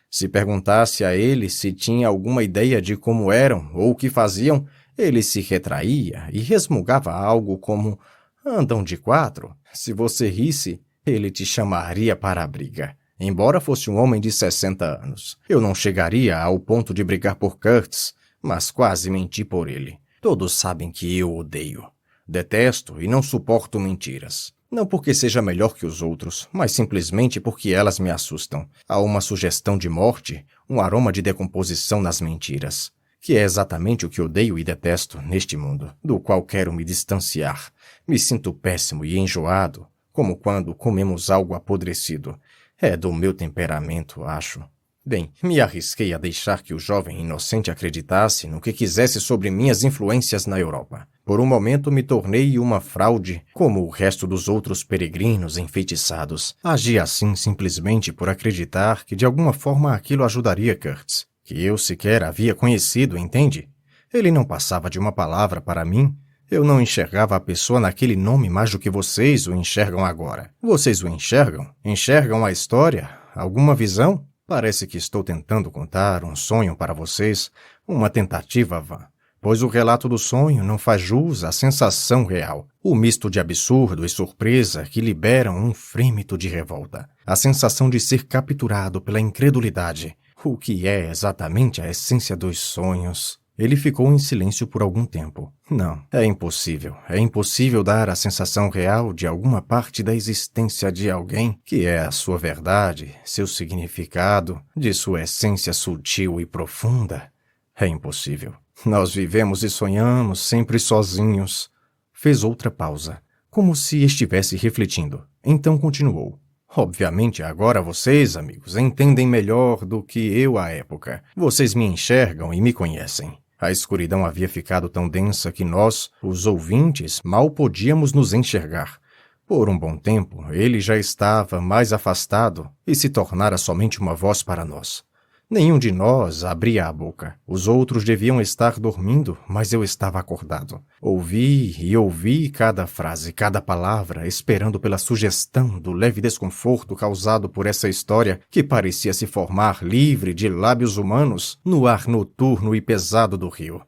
Se perguntasse a ele se tinha alguma ideia de como eram ou o que faziam, ele se retraía e resmungava algo como: andam de 4. Se você risse, ele te chamaria para a briga. Embora fosse um homem de 60 anos. Eu não chegaria ao ponto de brigar por Curtis, mas quase menti por ele. Todos sabem que eu odeio. Detesto e não suporto mentiras. Não porque seja melhor que os outros, mas simplesmente porque elas me assustam. Há uma sugestão de morte, um aroma de decomposição nas mentiras, que é exatamente o que odeio e detesto neste mundo, do qual quero me distanciar. Me sinto péssimo e enjoado, como quando comemos algo apodrecido. É do meu temperamento, acho. Bem, me arrisquei a deixar que o jovem inocente acreditasse no que quisesse sobre minhas influências na Europa. Por um momento me tornei uma fraude, como o resto dos outros peregrinos enfeitiçados. Agi assim simplesmente por acreditar que de alguma forma aquilo ajudaria Curtis, que eu sequer havia conhecido, entende? Ele não passava de uma palavra para mim. Eu não enxergava a pessoa naquele nome mais do que vocês o enxergam agora. Vocês o enxergam? Enxergam a história? Alguma visão? Parece que estou tentando contar um sonho para vocês, uma tentativa vã, pois o relato do sonho não faz jus à sensação real, o misto de absurdo e surpresa que liberam um frêmito de revolta, a sensação de ser capturado pela incredulidade, o que é exatamente a essência dos sonhos. Ele ficou em silêncio por algum tempo. Não, é impossível dar a sensação real de alguma parte da existência de alguém, que é a sua verdade, seu significado, de sua essência sutil e profunda. É impossível. Nós vivemos e sonhamos sempre sozinhos. Fez outra pausa, como se estivesse refletindo. Então continuou. Obviamente, agora vocês, amigos, entendem melhor do que eu à época. Vocês me enxergam e me conhecem. A escuridão havia ficado tão densa que nós, os ouvintes, mal podíamos nos enxergar. Por um bom tempo, ele já estava mais afastado e se tornara somente uma voz para nós. Nenhum de nós abria a boca. Os outros deviam estar dormindo, mas eu estava acordado. Ouvi e ouvi cada frase, cada palavra, esperando pela sugestão do leve desconforto causado por essa história que parecia se formar livre de lábios humanos no ar noturno e pesado do rio.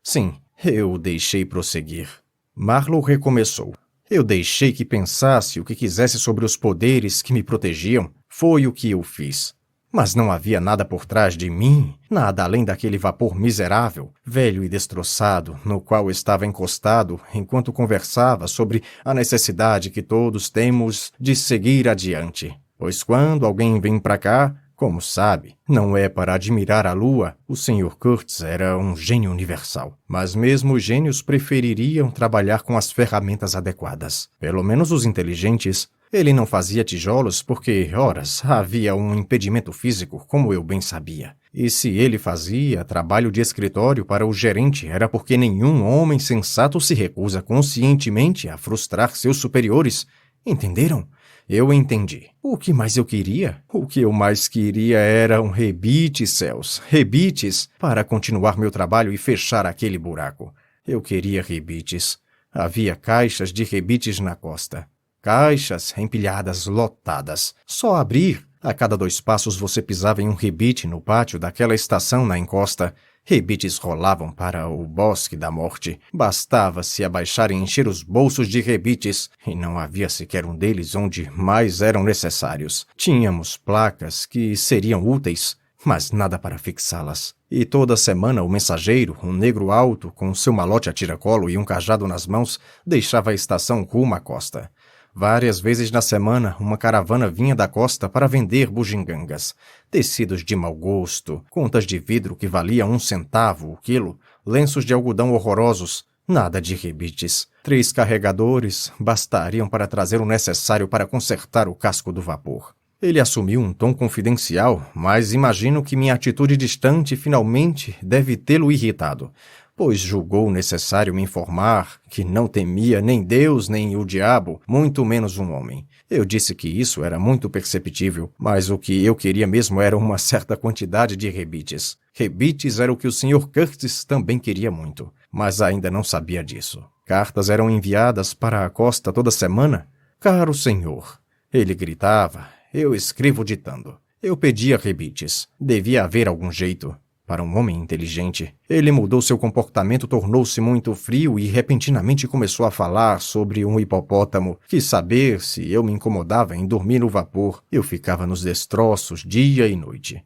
Sim, eu o deixei prosseguir. Marlowe recomeçou. Eu deixei que pensasse o que quisesse sobre os poderes que me protegiam. Foi o que eu fiz. Mas não havia nada por trás de mim, nada além daquele vapor miserável, velho e destroçado, no qual estava encostado enquanto conversava sobre a necessidade que todos temos de seguir adiante. Pois quando alguém vem para cá, como sabe, não é para admirar a lua, o Sr. Kurtz era um gênio universal. Mas mesmo os gênios prefeririam trabalhar com as ferramentas adequadas. Pelo menos os inteligentes. Ele não fazia tijolos porque, horas, havia um impedimento físico, como eu bem sabia. E se ele fazia trabalho de escritório para o gerente, era porque nenhum homem sensato se recusa conscientemente a frustrar seus superiores. Entenderam? Eu entendi. O que mais eu queria? O que eu mais queria era um rebite, céus. Rebites para continuar meu trabalho e fechar aquele buraco. Eu queria rebites. Havia caixas de rebites na costa. Caixas empilhadas, lotadas. Só abrir. A cada 2 passos você pisava em um rebite no pátio daquela estação na encosta. Rebites rolavam para o bosque da morte. Bastava se abaixar e encher os bolsos de rebites, e não havia sequer um deles onde mais eram necessários. Tínhamos placas que seriam úteis, mas nada para fixá-las. E toda semana o mensageiro, um negro alto, com seu malote a tiracolo e um cajado nas mãos, deixava a estação rumo à costa. Várias vezes na semana, uma caravana vinha da costa para vender bugigangas, tecidos de mau gosto, contas de vidro que valiam 1 centavo o quilo, lenços de algodão horrorosos, nada de rebites. 3 carregadores bastariam para trazer o necessário para consertar o casco do vapor. Ele assumiu um tom confidencial, mas imagino que minha atitude distante finalmente deve tê-lo irritado, pois julgou necessário me informar que não temia nem Deus nem o diabo, muito menos um homem. Eu disse que isso era muito perceptível, mas o que eu queria mesmo era uma certa quantidade de rebites. Rebites era o que o Sr. Curtis também queria muito, mas ainda não sabia disso. Cartas eram enviadas para a costa toda semana. Caro senhor, ele gritava, eu escrevo ditando. Eu pedia rebites. Devia haver algum jeito. Para um homem inteligente, ele mudou seu comportamento, tornou-se muito frio e repentinamente começou a falar sobre um hipopótamo. Quis saber se eu me incomodava em dormir no vapor. Eu ficava nos destroços dia e noite.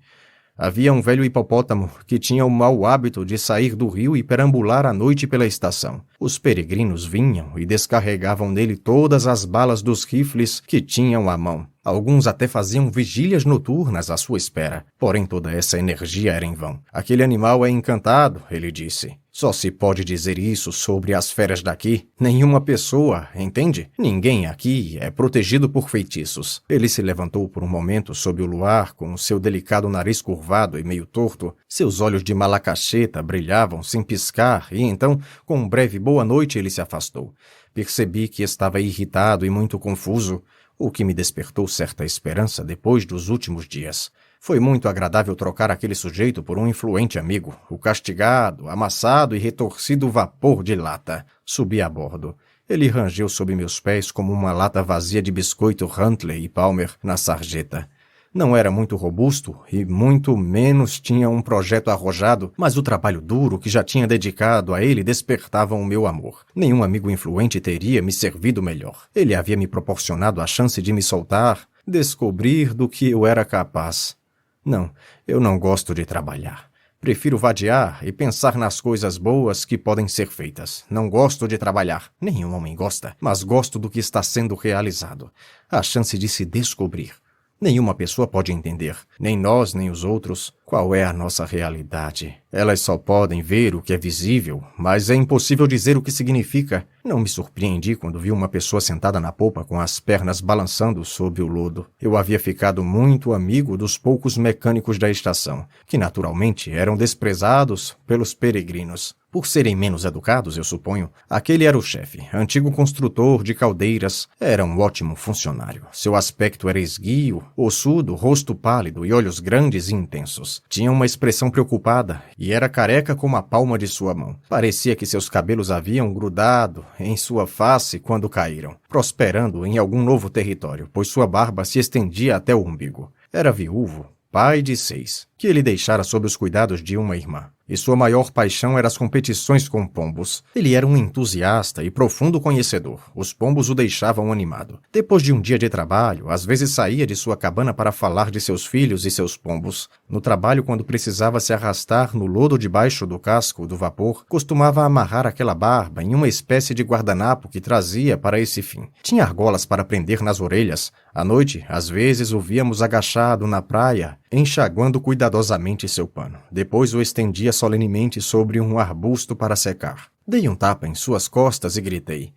Havia um velho hipopótamo que tinha o mau hábito de sair do rio e perambular à noite pela estação. Os peregrinos vinham e descarregavam nele todas as balas dos rifles que tinham à mão. Alguns até faziam vigílias noturnas à sua espera, porém toda essa energia era em vão. Aquele animal é encantado, ele disse. Só se pode dizer isso sobre as feras daqui. Nenhuma pessoa, entende? Ninguém aqui é protegido por feitiços. Ele se levantou por um momento sob o luar, com seu delicado nariz curvado e meio torto. Seus olhos de malacacheta brilhavam sem piscar e então, com um breve boa noite, ele se afastou. Percebi que estava irritado e muito confuso, o que me despertou certa esperança depois dos últimos dias. Foi muito agradável trocar aquele sujeito por um influente amigo, o castigado, amassado e retorcido vapor de lata. Subi a bordo. Ele rangeu sob meus pés como uma lata vazia de biscoito Huntley e Palmer na sarjeta. Não era muito robusto e muito menos tinha um projeto arrojado, mas o trabalho duro que já tinha dedicado a ele despertava o meu amor. Nenhum amigo influente teria me servido melhor. Ele havia me proporcionado a chance de me soltar, descobrir do que eu era capaz. Não, eu não gosto de trabalhar. Prefiro vadiar e pensar nas coisas boas que podem ser feitas. Não gosto de trabalhar. Nenhum homem gosta, mas gosto do que está sendo realizado. A chance de se descobrir. Nenhuma pessoa pode entender, nem nós nem os outros, qual é a nossa realidade. Elas só podem ver o que é visível, mas é impossível dizer o que significa. Não me surpreendi quando vi uma pessoa sentada na polpa com as pernas balançando sob o lodo. Eu havia ficado muito amigo dos poucos mecânicos da estação, que naturalmente eram desprezados pelos peregrinos. Por serem menos educados, eu suponho, aquele era o chefe, antigo construtor de caldeiras. Era um ótimo funcionário. Seu aspecto era esguio, ossudo, rosto pálido e olhos grandes e intensos. Tinha uma expressão preocupada e era careca como a palma de sua mão. Parecia que seus cabelos haviam grudado em sua face quando caíram, prosperando em algum novo território, pois sua barba se estendia até o umbigo. Era viúvo, pai de 6, que ele deixara sob os cuidados de uma irmã. e sua maior paixão era as competições com pombos. Ele era um entusiasta e profundo conhecedor. Os pombos o deixavam animado. Depois de um dia de trabalho, às vezes saía de sua cabana para falar de seus filhos e seus pombos. No trabalho, quando precisava se arrastar no lodo debaixo do casco do vapor, costumava amarrar aquela barba em uma espécie de guardanapo que trazia para esse fim. Tinha argolas para prender nas orelhas. À noite, às vezes o víamos agachado na praia, enxaguando cuidadosamente seu pano. Depois o estendia solenemente sobre um arbusto para secar. Dei um tapa em suas costas e gritei: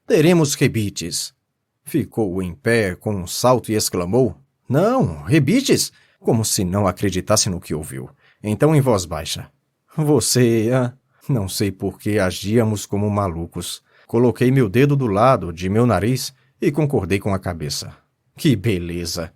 "Teremos rebites!" Ficou em pé com um salto e exclamou: "Não, rebites!" Como se não acreditasse no que ouviu. Então, em voz baixa: "Você, Não sei por que agíamos como malucos. Coloquei meu dedo do lado de meu nariz e concordei com a cabeça. "Que beleza!"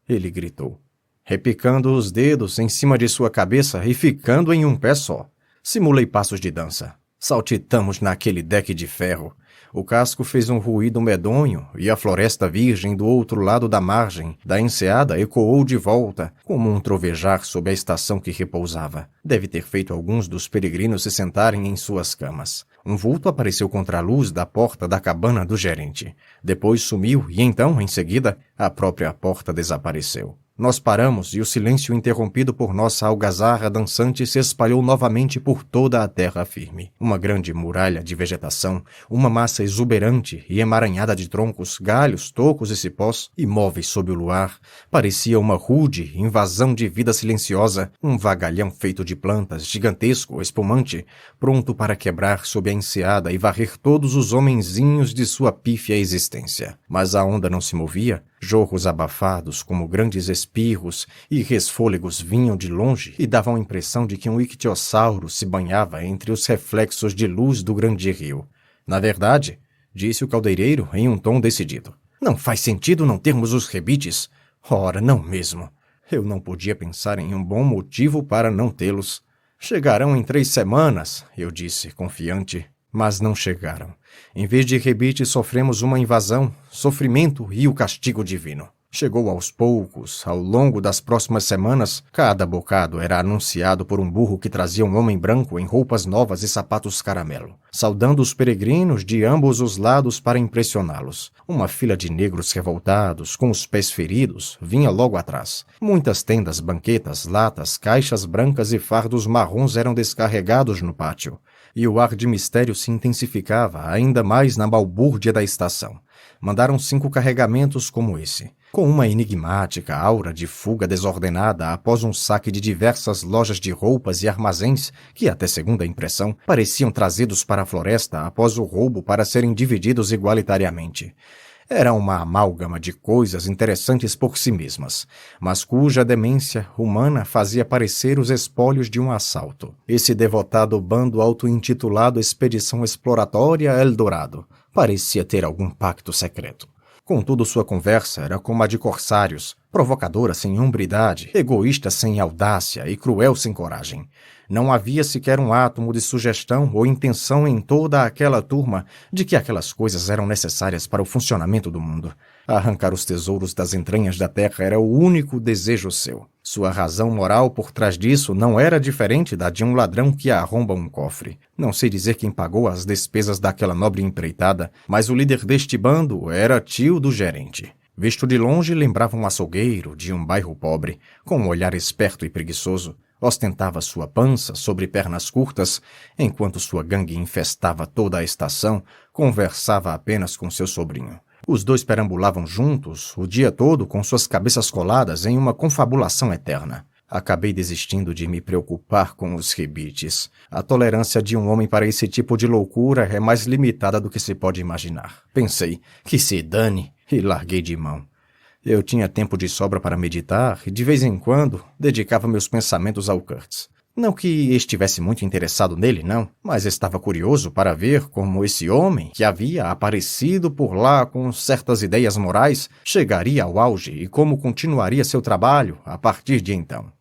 ele gritou, repicando os dedos em cima de sua cabeça e ficando em um pé só. Simulei passos de dança. Saltitamos naquele deck de ferro. O casco fez um ruído medonho e a floresta virgem do outro lado da margem da enseada ecoou de volta, como um trovejar sob a estação que repousava. Deve ter feito alguns dos peregrinos se sentarem em suas camas. Um vulto apareceu contra a luz da porta da cabana do gerente. Depois sumiu e então, em seguida, a própria porta desapareceu. Nós paramos e o silêncio interrompido por nossa algazarra dançante se espalhou novamente por toda a terra firme. Uma grande muralha de vegetação, uma massa exuberante e emaranhada de troncos, galhos, tocos e cipós, imóveis sob o luar, parecia uma rude invasão de vida silenciosa, um vagalhão feito de plantas, gigantesco, espumante, pronto para quebrar sob a enseada e varrer todos os homenzinhos de sua pífia existência. Mas a onda não se movia. Jorros abafados, como grandes espirros e resfôlegos vinham de longe e davam a impressão de que um ictiossauro se banhava entre os reflexos de luz do grande rio. "Na verdade", disse o caldeireiro em um tom decidido, "não faz sentido não termos os rebites." "Ora, não mesmo." Eu não podia pensar em um bom motivo para não tê-los. "Chegarão em 3 semanas", eu disse, confiante. Mas não chegaram. Em vez de rebite, sofremos uma invasão, sofrimento e o castigo divino. Chegou aos poucos, ao longo das próximas semanas, cada bocado era anunciado por um burro que trazia um homem branco em roupas novas e sapatos caramelo, saudando os peregrinos de ambos os lados para impressioná-los. Uma fila de negros revoltados, com os pés feridos, vinha logo atrás. Muitas tendas, banquetas, latas, caixas brancas e fardos marrons eram descarregados no pátio. E o ar de mistério se intensificava ainda mais na balbúrdia da estação. Mandaram 5 carregamentos como esse, com uma enigmática aura de fuga desordenada após um saque de diversas lojas de roupas e armazéns que, até segunda impressão, pareciam trazidos para a floresta após o roubo para serem divididos igualitariamente. Era uma amálgama de coisas interessantes por si mesmas, mas cuja demência humana fazia parecer os espólios de um assalto. Esse devotado bando auto-intitulado Expedição Exploratória Eldorado parecia ter algum pacto secreto. Contudo, sua conversa era como a de corsários, provocadora sem hombridade, egoísta sem audácia e cruel sem coragem. Não havia sequer um átomo de sugestão ou intenção em toda aquela turma de que aquelas coisas eram necessárias para o funcionamento do mundo. Arrancar os tesouros das entranhas da terra era o único desejo seu. Sua razão moral por trás disso não era diferente da de um ladrão que arromba um cofre. Não sei dizer quem pagou as despesas daquela nobre empreitada, mas o líder deste bando era tio do gerente. Visto de longe, lembrava um açougueiro de um bairro pobre, com um olhar esperto e preguiçoso. Ostentava sua pança sobre pernas curtas, enquanto sua gangue infestava toda a estação, conversava apenas com seu sobrinho. Os dois perambulavam juntos o dia todo com suas cabeças coladas em uma confabulação eterna. Acabei desistindo de me preocupar com os rebites. A tolerância de um homem para esse tipo de loucura é mais limitada do que se pode imaginar. Pensei, que se dane, e larguei de mão. Eu tinha tempo de sobra para meditar e, de vez em quando, dedicava meus pensamentos ao Kurtz. Não que estivesse muito interessado nele, não, mas estava curioso para ver como esse homem, que havia aparecido por lá com certas ideias morais, chegaria ao auge e como continuaria seu trabalho a partir de então.